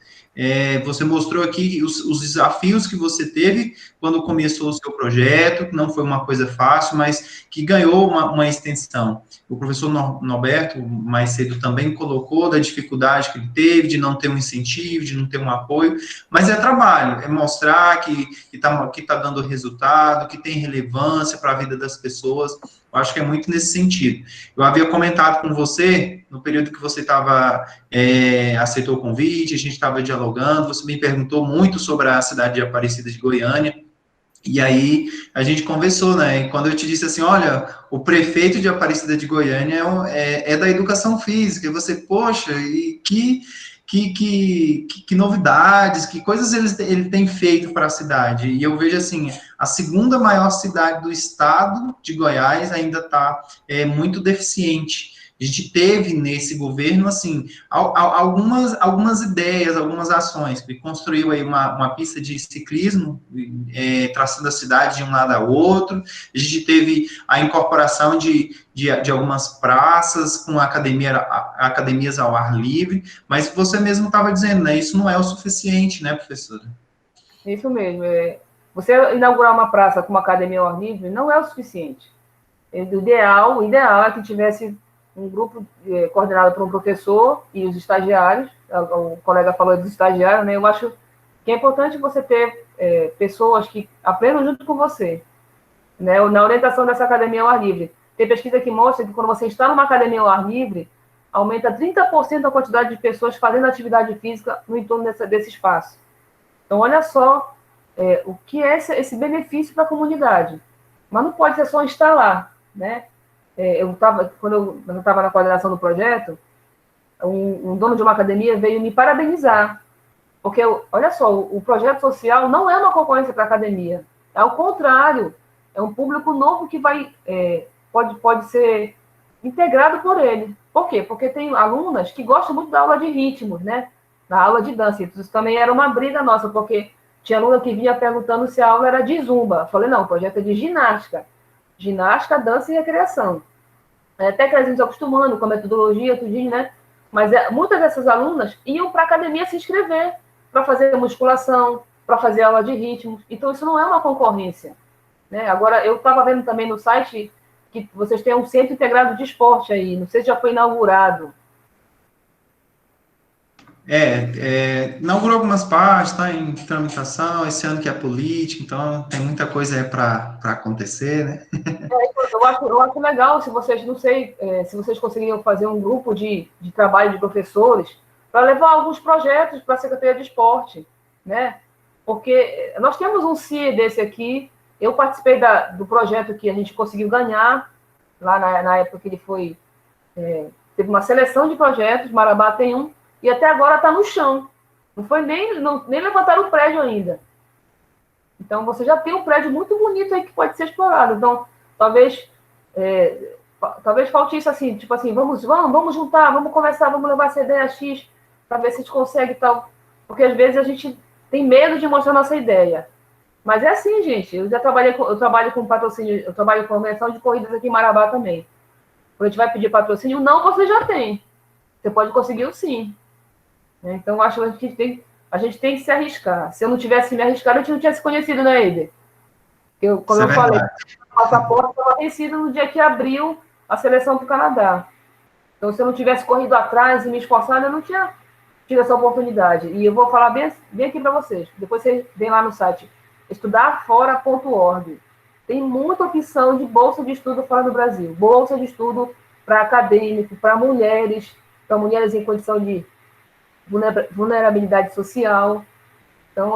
Você mostrou aqui os desafios que você teve quando começou o seu projeto, que não foi uma coisa fácil, mas que ganhou uma extensão. O professor Norberto, mais cedo, também colocou da dificuldade que ele teve, de não ter um incentivo, de não ter um apoio, mas é trabalho, é mostrar que tá dando resultado, que tem relevância para a vida das pessoas. Eu acho que é muito nesse sentido. Eu havia comentado com você, no período que você aceitou o convite, a gente estava dialogando, você me perguntou muito sobre a cidade de Aparecida de Goiânia, e aí a gente conversou, né? E quando eu te disse assim, olha, o prefeito de Aparecida de Goiânia é da educação física, e você, poxa, e que novidades, que coisas ele tem feito para a cidade. E eu vejo assim, a segunda maior cidade do estado de Goiás ainda está muito deficiente. A gente teve nesse governo, assim, algumas ideias, algumas ações. Ele construiu aí uma pista de ciclismo, traçando a cidade de um lado ao outro. A gente teve a incorporação de algumas praças com academias ao ar livre, mas você mesmo estava dizendo, né? Isso não é o suficiente, né, professora? Isso mesmo. Você inaugurar uma praça com uma academia ao ar livre não é o suficiente. O ideal é que tivesse um grupo coordenado por um professor e os estagiários. O colega falou dos estagiários, né? Eu acho que é importante você ter pessoas que aprendam junto com você, né? Na orientação dessa academia ao ar livre. Tem pesquisa que mostra que quando você está numa academia ao ar livre, aumenta 30% a quantidade de pessoas fazendo atividade física no entorno desse espaço. Então, olha só o que é esse benefício para a comunidade. Mas não pode ser só instalar, né? Quando eu estava na coordenação do projeto, um dono de uma academia veio me parabenizar, porque, olha só, o projeto social não é uma concorrência para a academia, é ao contrário, é um público novo que pode ser integrado por ele. Por quê? Porque tem alunas que gostam muito da aula de ritmos, né? Da aula de dança. Isso também era uma briga nossa, porque tinha aluna que vinha perguntando se a aula era de zumba. Eu falei, não, o projeto é de ginástica. Ginástica, dança e recreação. Até que a gente se acostumando com a metodologia, tudinho, né? Mas muitas dessas alunas iam para a academia se inscrever, para fazer musculação, para fazer aula de ritmos. Então, isso não é uma concorrência, né? Agora, eu estava vendo também no site que vocês têm um centro integrado de esporte aí. Não sei se já foi inaugurado. Inaugurou algumas partes, está em tramitação, esse ano que é político, então tem muita coisa para acontecer, né? Eu acho legal se vocês, não sei, se vocês conseguiriam fazer um grupo de trabalho de professores para levar alguns projetos para a Secretaria de Esporte, né? Porque nós temos um CIE desse aqui, eu participei do projeto que a gente conseguiu ganhar, lá na época que ele foi, teve uma seleção de projetos, Marabá tem um, e até agora está no chão. Nem levantaram o prédio ainda. Então, você já tem um prédio muito bonito aí que pode ser explorado. Então, talvez falte isso assim, tipo assim, vamos juntar, vamos conversar, vamos levar essa ideia X para ver se a gente consegue e tal. Porque, às vezes, a gente tem medo de mostrar nossa ideia. Mas é assim, gente. Eu trabalho com patrocínio, eu trabalho com organização de corridas aqui em Marabá também. Quando a gente vai pedir patrocínio, não, você já tem. Você pode conseguir o sim. Então, eu acho que a gente tem que se arriscar. Se eu não tivesse me arriscado, a gente não tinha se conhecido, né, Eider? Como eu falei, o passaporte estava vencido no dia que abriu a seleção para o Canadá. Então, se eu não tivesse corrido atrás e me esforçado, eu não tinha tido essa oportunidade. E eu vou falar bem aqui para vocês. Depois vocês vêm lá no site estudarfora.org. Tem muita opção de bolsa de estudo fora do Brasil. Bolsa de estudo para acadêmico, para mulheres em condição de vulnerabilidade social. Então,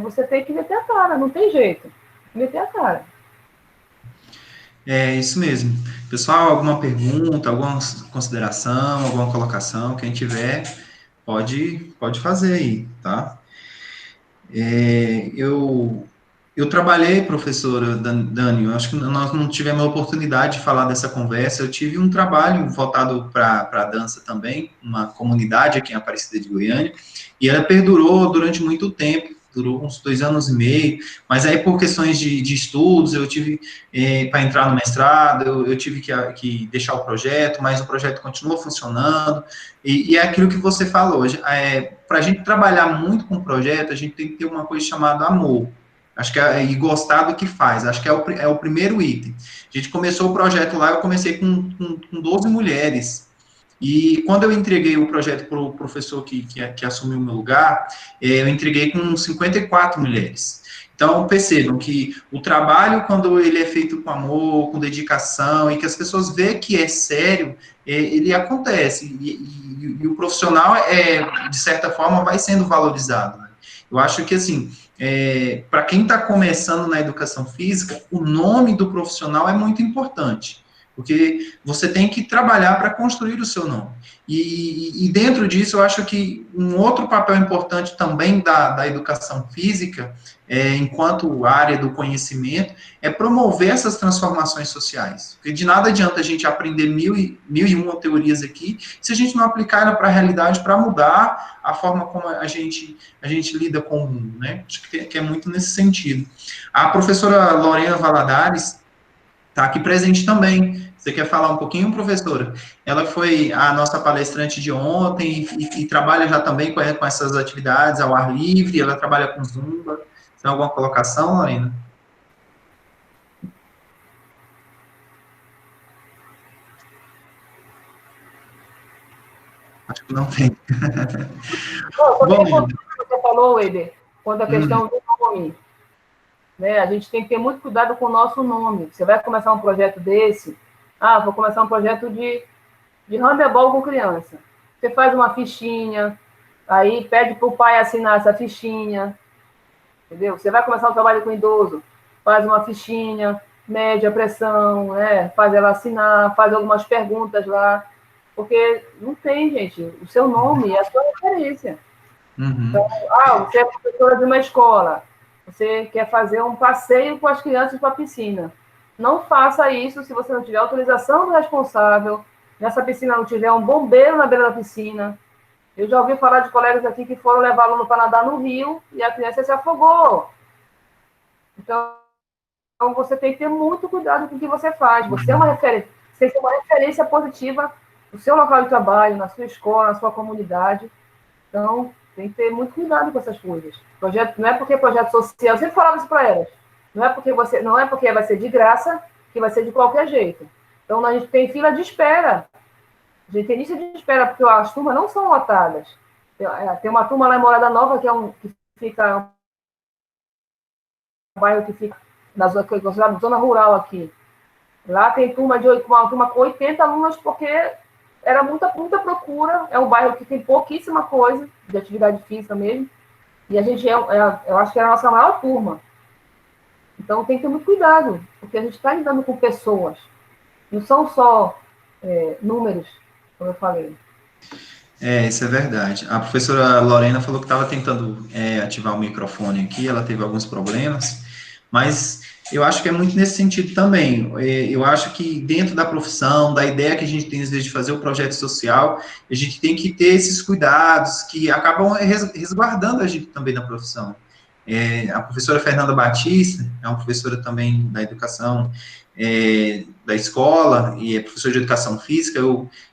você tem que meter a cara, não tem jeito. Meter a cara. É isso mesmo. Pessoal, alguma pergunta, alguma consideração, alguma colocação, quem tiver, pode fazer aí, tá? Eu trabalhei, professora Dani, eu acho que nós não tivemos a oportunidade de falar dessa conversa, eu tive um trabalho voltado para a dança também, uma comunidade aqui em Aparecida de Goiânia, e ela perdurou durante muito tempo, durou uns 2 anos e meio, mas aí por questões de estudos, eu tive, para entrar no mestrado, eu tive que deixar o projeto, mas o projeto continua funcionando, e é aquilo que você falou, para a gente trabalhar muito com o projeto, a gente tem que ter uma coisa chamada amor, acho que e gostar do que faz, acho que é o primeiro item. A gente começou o projeto lá, eu comecei com 12 mulheres, e quando eu entreguei o projeto para o professor que assumiu o meu lugar, eu entreguei com 54 mulheres. Então, percebam que o trabalho, quando ele é feito com amor, com dedicação, e que as pessoas veem que é sério, ele acontece. E o profissional, de certa forma, vai sendo valorizado. Né? Eu acho que, assim, para quem está começando na educação física, o nome do profissional é muito importante. Porque você tem que trabalhar para construir o seu nome. E dentro disso, eu acho que um outro papel importante também da educação física, enquanto área do conhecimento, é promover essas transformações sociais. Porque de nada adianta a gente aprender mil e uma teorias aqui, se a gente não aplicar ela para a realidade, para mudar a forma como a gente lida com o mundo, né? Acho que é muito nesse sentido. A professora Lorena Valadares está aqui presente também. Você quer falar um pouquinho, professora? Ela foi a nossa palestrante de ontem e trabalha já também com essas atividades ao ar livre, ela trabalha com Zumba. Tem alguma colocação, Lorena? Acho que não tem. Bom, você falou, Eder, quando a questão do nome, né? A gente tem que ter muito cuidado com o nosso nome. Você vai começar um projeto desse, vou começar um projeto de handebol com criança. Você faz uma fichinha, aí pede para o pai assinar essa fichinha, entendeu? Você vai começar um trabalho com idoso, faz uma fichinha, mede a pressão, né? Faz ela assinar, faz algumas perguntas lá, porque não tem, gente, o seu nome é a sua referência. Então, você é professora de uma escola, você quer fazer um passeio com as crianças para a piscina. Não faça isso se você não tiver autorização do responsável, nessa piscina não tiver um bombeiro na beira da piscina. Eu já ouvi falar de colegas aqui que foram levar aluno para nadar no rio e a criança se afogou. Então, você tem que ter muito cuidado com o que você faz. Você é uma referência, você tem que ter uma referência positiva no seu local de trabalho, na sua escola, na sua comunidade. Então, tem que ter muito cuidado com essas coisas. Projeto, não é porque é projeto social, eu sempre falava isso para elas. Não é porque vai ser de graça que vai ser de qualquer jeito. Então, a gente tem fila de espera. A gente tem lista de espera, porque as turmas não são lotadas. Tem uma turma lá em Morada Nova, que fica um bairro que fica na zona rural aqui. Lá tem uma turma com 80 alunos, porque era muita procura. É um bairro que tem pouquíssima coisa de atividade física mesmo. E a gente eu acho que é a nossa maior turma. Então tem que ter muito cuidado, porque a gente está lidando com pessoas. Não são só números, como eu falei. Isso é verdade. A professora Lorena falou que estava tentando ativar o microfone aqui, ela teve alguns problemas, mas eu acho que é muito nesse sentido também. Eu acho que dentro da profissão, da ideia que a gente tem, às vezes, de fazer o projeto social, a gente tem que ter esses cuidados que acabam resguardando a gente também na profissão. A professora Fernanda Batista é uma professora também da educação, da escola, e é professora de educação física.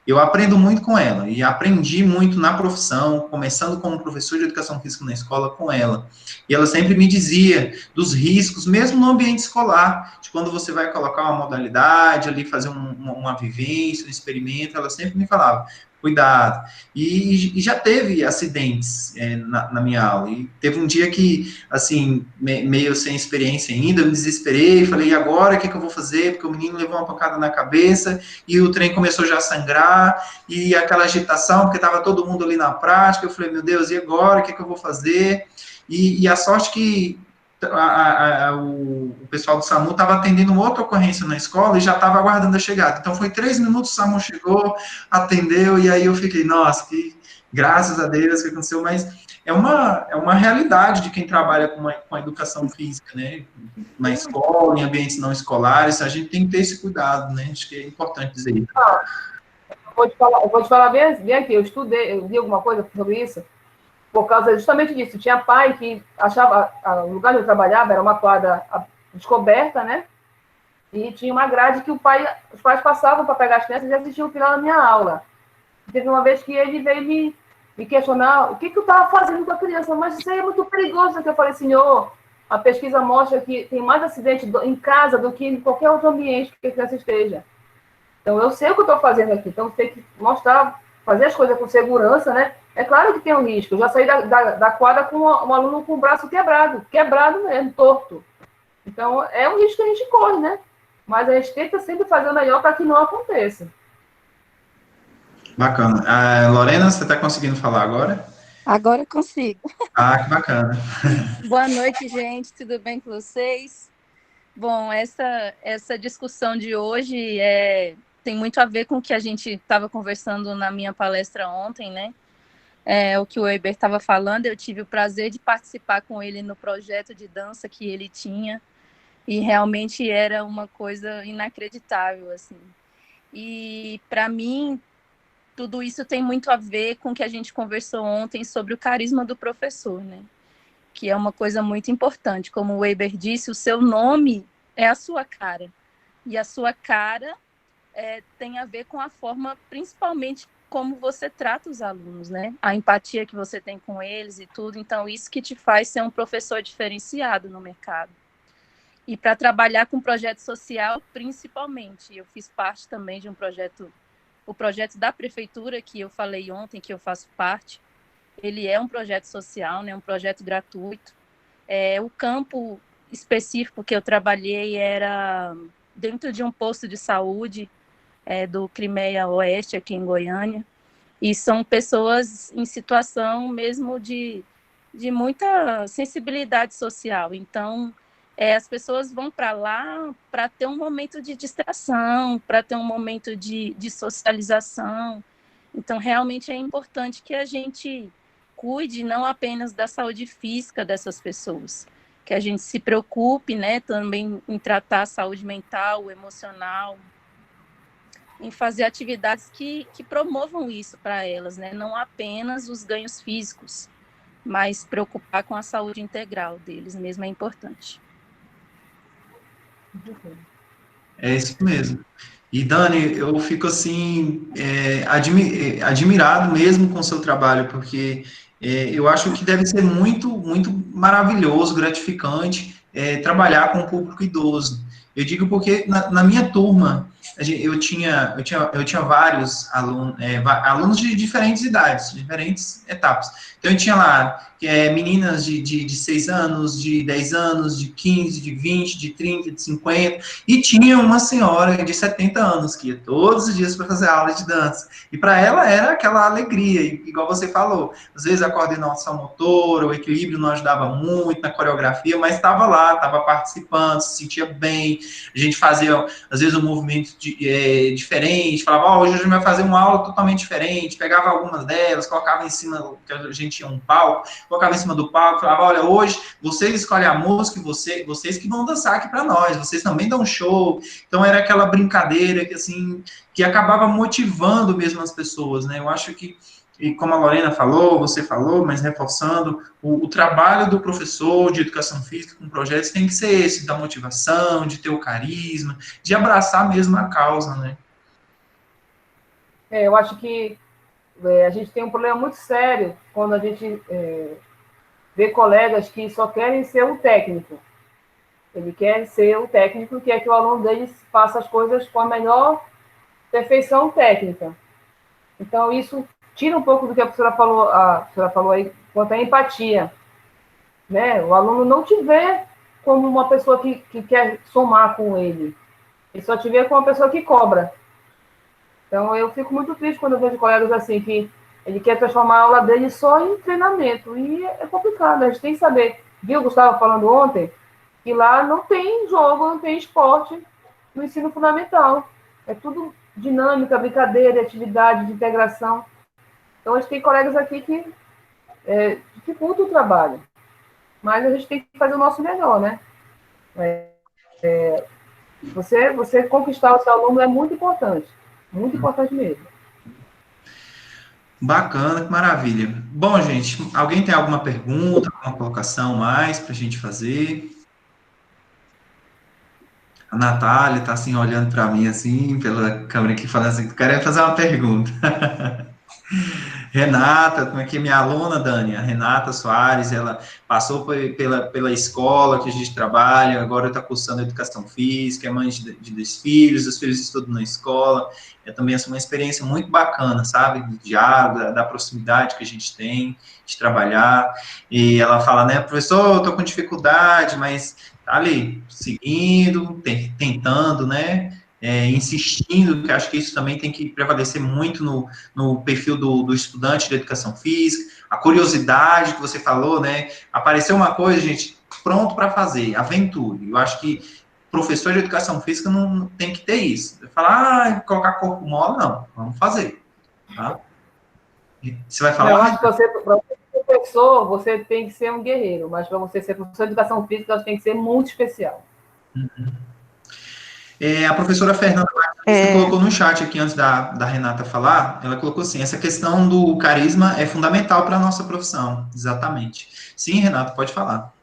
Eu aprendo muito com ela, e aprendi muito na profissão, começando como professor de educação física na escola com ela. E ela sempre me dizia dos riscos, mesmo no ambiente escolar, de quando você vai colocar uma modalidade ali, fazer uma vivência, um experimento, ela sempre me falava, cuidado. E já teve acidentes na minha aula. E teve um dia que, assim, meio sem experiência ainda, eu me desesperei, falei, e agora, o que eu vou fazer? Porque o menino levou uma pancada na cabeça, e o trem começou já a sangrar, e aquela agitação, porque estava todo mundo ali na prática, eu falei, meu Deus, e agora, o que eu vou fazer? e a sorte que o pessoal do SAMU estava atendendo uma outra ocorrência na escola e já estava aguardando a chegada. Então, foi 3 minutos, o SAMU chegou, atendeu, e aí eu fiquei, nossa, que graças a Deus que aconteceu, mas é uma realidade de quem trabalha com a educação física, né? Na escola, em ambientes não escolares, a gente tem que ter esse cuidado, né? Acho que é importante dizer isso. Eu vou te falar bem aqui, eu vi alguma coisa sobre isso, por causa justamente disso. Tinha pai que achava, o lugar onde eu trabalhava era uma quadra descoberta, né? E tinha uma grade que os pais passavam para pegar as crianças e assistiam o final da minha aula. Teve uma vez que ele veio me questionar o que eu estava fazendo com a criança, mas isso aí é muito perigoso. Que eu falei, senhor, a pesquisa mostra que tem mais acidente em casa do que em qualquer outro ambiente que a criança esteja. Então, eu sei o que eu estou fazendo aqui. Então, tem que mostrar, fazer as coisas com segurança, né? É claro que tem um risco. Eu já saí da quadra com um aluno com o braço quebrado mesmo, torto. Então, é um risco que a gente corre, né? Mas a gente tenta sempre fazer o melhor para que não aconteça. Bacana. Lorena, você está conseguindo falar agora? Agora eu consigo. Ah, que bacana. Boa noite, gente. Tudo bem com vocês? Bom, essa discussão de hoje tem muito a ver com o que a gente estava conversando na minha palestra ontem, né? O que o Weber estava falando, eu tive o prazer de participar com ele no projeto de dança que ele tinha, e realmente era uma coisa inacreditável, assim. E, para mim, tudo isso tem muito a ver com o que a gente conversou ontem sobre o carisma do professor, né? Que é uma coisa muito importante. Como o Weber disse, o seu nome é a sua cara. E a sua cara tem a ver com a forma, principalmente, como você trata os alunos, né? A empatia que você tem com eles e tudo. Então, isso que te faz ser um professor diferenciado no mercado. E para trabalhar com projeto social, principalmente. Eu fiz parte também de um projeto, o projeto da prefeitura, que eu falei ontem, que eu faço parte. Ele é um projeto social, né? Um projeto gratuito. O campo específico que eu trabalhei era dentro de um posto de saúde do Crimeia Oeste, aqui em Goiânia, e são pessoas em situação mesmo de muita sensibilidade social. Então, as pessoas vão para lá para ter um momento de distração, para ter um momento de socialização. Então, realmente é importante que a gente cuide não apenas da saúde física dessas pessoas, que a gente se preocupe, né, também em tratar a saúde mental, emocional, em fazer atividades que promovam isso para elas, né, não apenas os ganhos físicos, mas preocupar com a saúde integral deles mesmo é importante. É isso mesmo. E, Dani, eu fico, assim, admirado mesmo com o seu trabalho, porque eu acho que deve ser muito, muito maravilhoso, gratificante, trabalhar com o público idoso. Eu digo porque na minha turma, eu tinha vários alunos de diferentes idades, diferentes etapas. Então, eu tinha lá meninas de 6 anos, de 10 anos, de 15, de 20, de 30, de 50, e tinha uma senhora de 70 anos que ia todos os dias para fazer aula de dança. E para ela era aquela alegria, igual você falou. Às vezes a coordenação motora, o equilíbrio não ajudava muito na coreografia, mas estava lá, estava participando, se sentia bem. A gente fazia, às vezes, um movimento diferente, falava, hoje a gente vai fazer uma aula totalmente diferente, pegava algumas delas, colocava em cima, que a gente tinha um palco, colocava em cima do palco, falava, olha, hoje vocês escolhem a música, vocês que vão dançar aqui para nós, vocês também dão show. Então era aquela brincadeira que, assim, que acabava motivando mesmo as pessoas, né? Eu acho que, e como a Lorena falou, você falou, mas reforçando, o trabalho do professor de educação física com projetos tem que ser esse, da motivação, de ter o carisma, de abraçar mesmo a causa, né? Eu acho que a gente tem um problema muito sério quando a gente vê colegas que só querem ser o técnico. Ele quer ser o técnico, que é que o aluno dele faça as coisas com a melhor perfeição técnica. Então, isso tira um pouco do que a professora falou aí, quanto à empatia. Né? O aluno não te vê como uma pessoa que quer somar com ele. Ele só te vê como uma pessoa que cobra. Então, eu fico muito triste quando eu vejo colegas assim, que Ele quer transformar a aula dele só em treinamento, e é complicado, a gente tem que saber. Viu, o Gustavo falando ontem, que lá não tem jogo, não tem esporte no ensino fundamental. É tudo dinâmica, brincadeira, atividade de integração. Então, a gente tem colegas aqui que dificultam o trabalho. Mas a gente tem que fazer o nosso melhor, né? Você conquistar o seu aluno é muito importante mesmo. Bacana, que maravilha. Bom, gente, alguém tem alguma pergunta, alguma colocação mais para a gente fazer? A Natália está assim, olhando para mim, assim, pela câmera aqui, falando assim, querendo fazer uma pergunta. Renata, como é que é minha aluna, Dani? A Renata Soares, ela passou pela escola que a gente trabalha, agora está cursando educação física, é mãe de 2 filhos, os filhos estudam na escola, é também assim, uma experiência muito bacana, sabe? Do diálogo, da proximidade que a gente tem de trabalhar, e ela fala, né, professor, eu estou com dificuldade, mas tá ali, seguindo, tentando, né? Insistindo, que acho que isso também tem que prevalecer muito no perfil do estudante de educação física, a curiosidade que você falou, né? Apareceu uma coisa, gente, pronto para fazer, aventure. Eu acho que professor de educação física não tem que ter isso. Falar, colocar corpo mole, não, vamos fazer. Tá? Você vai falar? Eu acho que para ser professor, você tem que ser um guerreiro, mas para você ser professor de educação física, você tem que ser muito especial. A professora Fernanda Martins colocou no chat aqui, antes da Renata falar, ela colocou assim, essa questão do carisma é fundamental para a nossa profissão, exatamente. Sim, Renata, pode falar.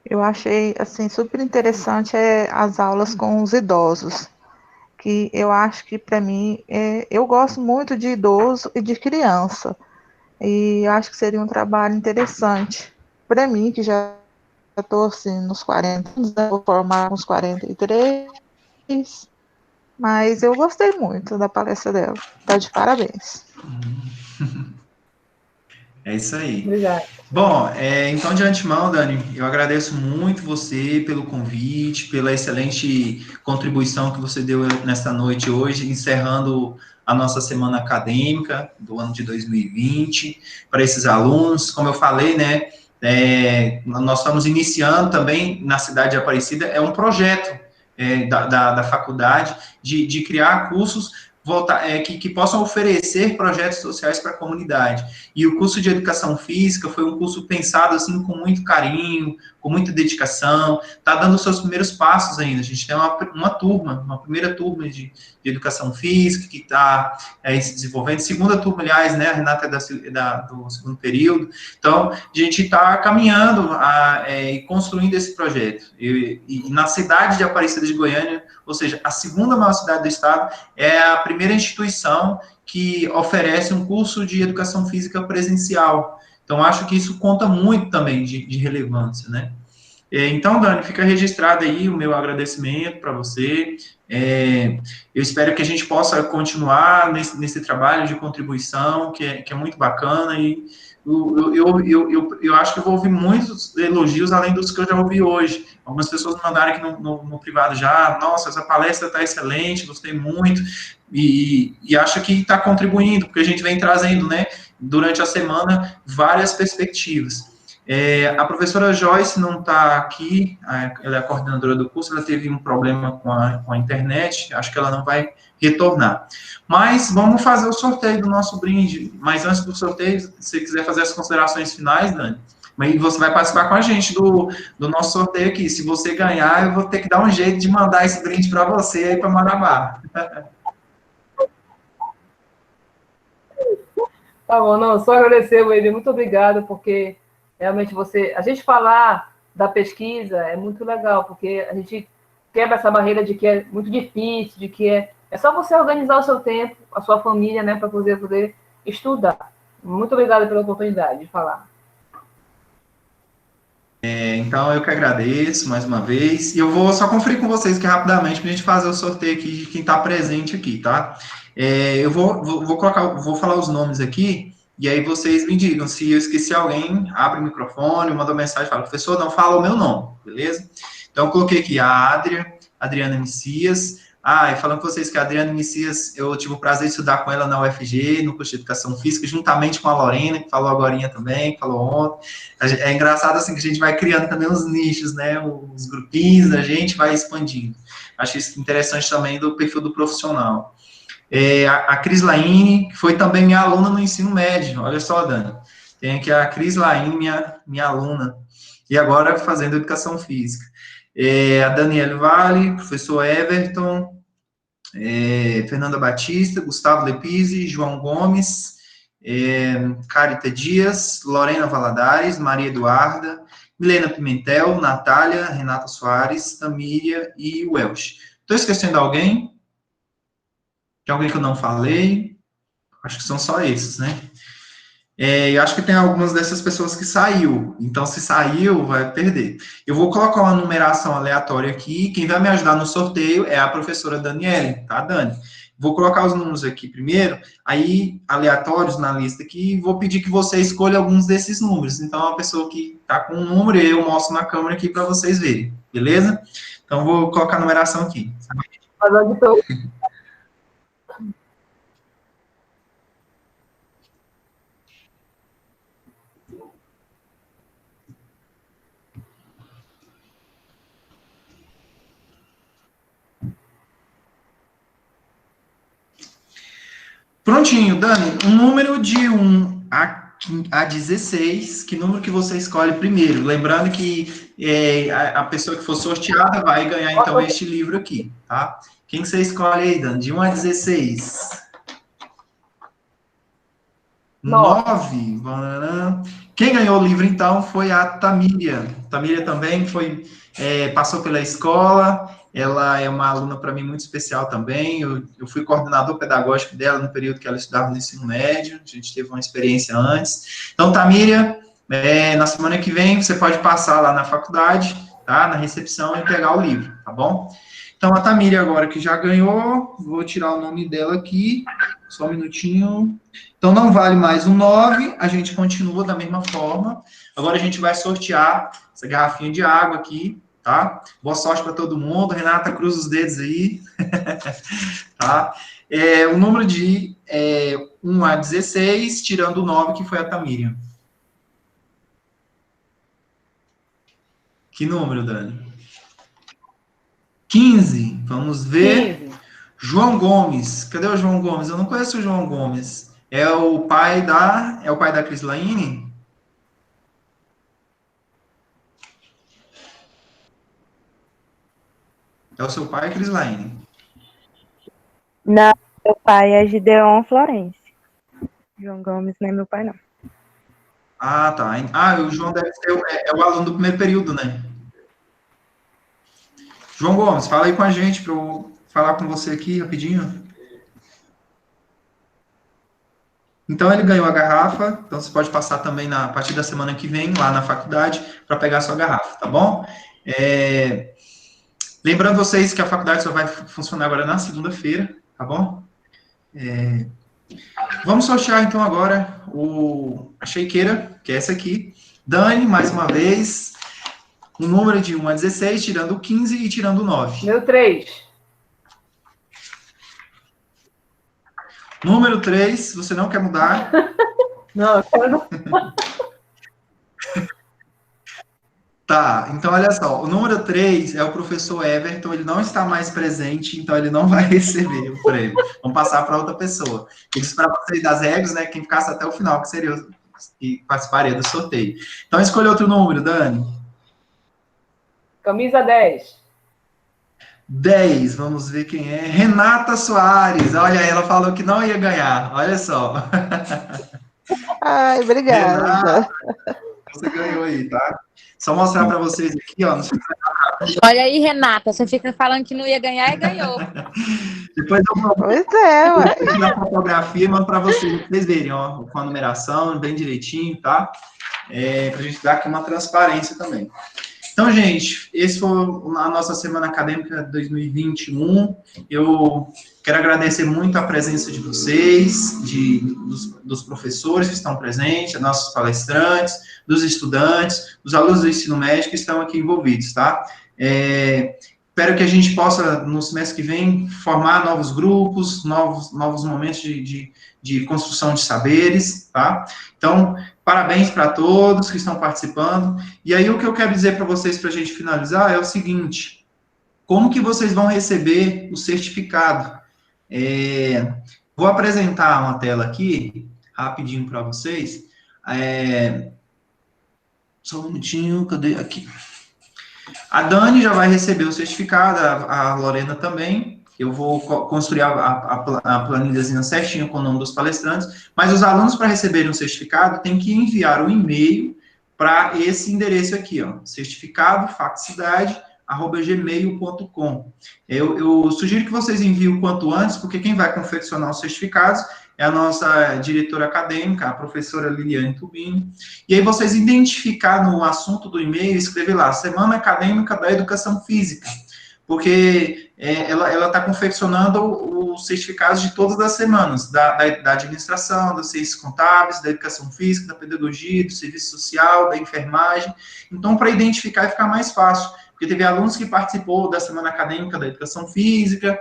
Eu achei, assim, super interessante as aulas com os idosos, que eu acho que, para mim, eu gosto muito de idoso e de criança, e acho que seria um trabalho interessante para mim, que já estou, assim, nos 40 anos, né, vou formar uns 43, mas eu gostei muito da palestra dela, tá de parabéns. É isso aí. Obrigada. Bom, então, de antemão, Dani, eu agradeço muito você pelo convite, pela excelente contribuição que você deu nesta noite hoje, encerrando a nossa semana acadêmica do ano de 2020, para esses alunos. Como eu falei, né, nós estamos iniciando também na cidade de Aparecida, é um projeto da faculdade de criar cursos que possam oferecer projetos sociais para a comunidade. E o curso de Educação Física foi um curso pensado, assim, com muito carinho, com muita dedicação, está dando os seus primeiros passos ainda. A gente tem uma primeira turma de Educação Física, que está se desenvolvendo, segunda turma, aliás, né, a Renata é do segundo período. Então, a gente está caminhando e construindo esse projeto. E na cidade de Aparecida de Goiânia, ou seja, a segunda maior cidade do estado, é a primeira instituição que oferece um curso de educação física presencial. Então, acho que isso conta muito também de relevância, né? Então, Dani, fica registrado aí o meu agradecimento para você. Eu espero que a gente possa continuar nesse trabalho de contribuição, que é muito bacana, e eu acho que eu vou ouvir muitos elogios além dos que eu já ouvi hoje. Algumas pessoas me mandaram aqui no privado já, nossa, essa palestra está excelente, gostei muito, e acho que está contribuindo, porque a gente vem trazendo, né, durante a semana, várias perspectivas. A professora Joyce não está aqui, ela é a coordenadora do curso, ela teve um problema com a internet, acho que ela não vai retornar. Mas vamos fazer o sorteio do nosso brinde. Mas antes do sorteio, se você quiser fazer as considerações finais, Dani, mas você vai participar com a gente do nosso sorteio aqui. Se você ganhar, eu vou ter que dar um jeito de mandar esse brinde para você aí para Marabá. Tá bom, não, só agradecer, Wade, muito obrigado, porque realmente a gente falar da pesquisa é muito legal, porque a gente quebra essa barreira de que é muito difícil, de que é só você organizar o seu tempo, a sua família, né, para poder estudar. Muito obrigada pela oportunidade de falar. Então, eu que agradeço mais uma vez, e eu vou só conferir com vocês aqui rapidamente, para a gente fazer o sorteio aqui de quem está presente aqui, tá? Eu vou falar os nomes aqui, e aí vocês me digam, se eu esqueci alguém, abre o microfone, manda uma mensagem, fala, professor, não fala o meu nome, beleza? Então, eu coloquei aqui a Adriana Messias, Ah, e falando com vocês que a Adriana Messias, eu tive o prazer de estudar com ela na UFG, no curso de Educação Física, juntamente com a Lorena, que falou agorinha também, que falou ontem. É engraçado, assim, que a gente vai criando também os nichos, né, os grupinhos, a gente vai expandindo. Acho isso interessante também do perfil do profissional. A Cris Laine, que foi também minha aluna no ensino médio, olha só, Dani. Tem aqui a Cris Laine, minha aluna, e agora fazendo Educação Física. A Daniela Vale, professor Everton, Fernanda Batista, Gustavo Lepise, João Gomes, Carita Dias, Lorena Valadares, Maria Eduarda, Milena Pimentel, Natália, Renata Soares, Tamília e Welsh. Estou esquecendo alguém? Tem alguém que eu não falei? Acho que são só esses, né? Eu acho que tem algumas dessas pessoas que saiu. Então, se saiu, vai perder. Eu vou colocar uma numeração aleatória aqui. Quem vai me ajudar no sorteio é a professora Daniele, tá, Dani? Vou colocar os números aqui primeiro, aí aleatórios na lista aqui, e vou pedir que você escolha alguns desses números. Então, a pessoa que tá com um número, eu mostro na câmera aqui para vocês verem, beleza? Então, vou colocar a numeração aqui. Prontinho, Dani, um número de 1 a 16, que número que você escolhe primeiro? Lembrando que a pessoa que for sorteada vai ganhar, então, este livro aqui, tá? Quem que você escolhe aí, Dani? De 1 a 16? 9. Quem ganhou o livro, então, foi a Tamília. Tamília também passou pela escola. Ela é uma aluna, para mim, muito especial também. Eu fui coordenador pedagógico dela no período que ela estudava no ensino médio. A gente teve uma experiência antes. Então, Tamília, na semana que vem, você pode passar lá na faculdade, tá? Na recepção e pegar o livro, tá bom? Então, a Tamília agora que já ganhou, vou tirar o nome dela aqui, só um minutinho. Então, não vale mais um 9, a gente continua da mesma forma. Agora a gente vai sortear essa garrafinha de água aqui, tá? Boa sorte para todo mundo. Renata, cruza os dedos aí. Tá? O número de 1 a 16, tirando o 9, que foi a Tamília. Que número, Dani? 15. Vamos ver. 15. João Gomes. Cadê o João Gomes? Eu não conheço o João Gomes. É o pai da Cris Laine? É o seu pai, Cris Laine? Não, meu pai é Gideon Florencio. João Gomes não é meu pai, não. Ah, tá. Ah, o João deve ser o aluno do primeiro período, né? João Gomes, fala aí com a gente para eu falar com você aqui rapidinho. Então, ele ganhou a garrafa, então você pode passar também a partir da semana que vem, lá na faculdade, para pegar a sua garrafa, tá bom? Lembrando vocês que a faculdade só vai funcionar agora na segunda-feira, tá bom? Vamos sortear, então, agora a shakeira, que é essa aqui. Dani, mais uma vez, um número de 1 a 16, tirando o 15 e tirando o 9. Meu 3. Número 3, você não quer mudar? Não, eu quero... Tá, então olha só, o número 3 é o professor Everton, ele não está mais presente, então ele não vai receber o prêmio. Vamos passar para outra pessoa. Eu disse para vocês das regras, né, quem ficasse até o final, que seria que participaria do sorteio. Então escolha outro número, Dani. Camisa 10. 10, vamos ver quem é. Renata Soares, olha, ela falou que não ia ganhar, olha só. Ai, obrigada. Renata, você ganhou aí, tá? Só mostrar para vocês aqui, ó. Olha aí, Renata, você fica falando que não ia ganhar e ganhou. Depois eu vou Pois é, ué. na fotografia e mando para vocês verem, ó, com a numeração, bem direitinho, tá? Pra gente dar aqui uma transparência também. Então, gente, esse foi a nossa Semana Acadêmica 2021. Eu quero agradecer muito a presença de vocês, dos professores que estão presentes, nossos palestrantes, dos estudantes, dos alunos do ensino médio que estão aqui envolvidos, tá? Espero que a gente possa, no semestre que vem, formar novos grupos, novos momentos de construção de saberes, tá? Então, parabéns para todos que estão participando. E aí, o que eu quero dizer para vocês, para a gente finalizar, é o seguinte: como que vocês vão receber o certificado? Vou apresentar uma tela aqui, rapidinho para vocês. Só um minutinho, cadê? Aqui. A Dani já vai receber o certificado, a Lorena também. Eu vou construir a planilhazinha certinho com o nome dos palestrantes, mas os alunos, para receberem o certificado, têm que enviar um e-mail para esse endereço aqui, ó, certificadofaculdade@gmail.com. Eu sugiro que vocês enviem o quanto antes, porque quem vai confeccionar os certificados é a nossa diretora acadêmica, a professora Liliane Tubini. E aí vocês identificar no assunto do e-mail, escrever lá, Semana Acadêmica da Educação Física, porque ela está confeccionando os certificados de todas as semanas, da administração, das ciências contábeis, da educação física, da pedagogia, do serviço social, da enfermagem. Então, para identificar e ficar mais fácil, porque teve alunos que participou da Semana Acadêmica da Educação Física,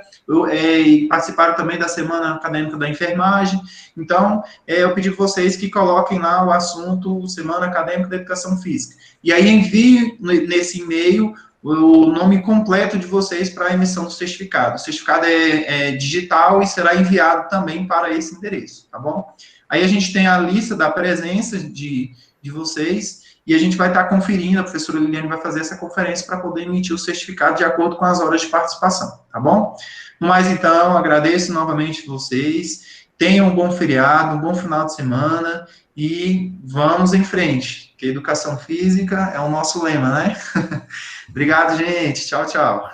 e participaram também da Semana Acadêmica da Enfermagem. Então, eu pedi para vocês que coloquem lá o assunto Semana Acadêmica da Educação Física. E aí enviem nesse e-mail o nome completo de vocês para a emissão do certificado. O certificado é digital e será enviado também para esse endereço, tá bom? Aí a gente tem a lista da presença de vocês, e a gente vai estar conferindo, a professora Liliane vai fazer essa conferência para poder emitir o certificado de acordo com as horas de participação, tá bom? Mas então, agradeço novamente vocês, tenham um bom feriado, um bom final de semana, e vamos em frente, que educação física é o nosso lema, né? Obrigado, gente. Tchau, tchau.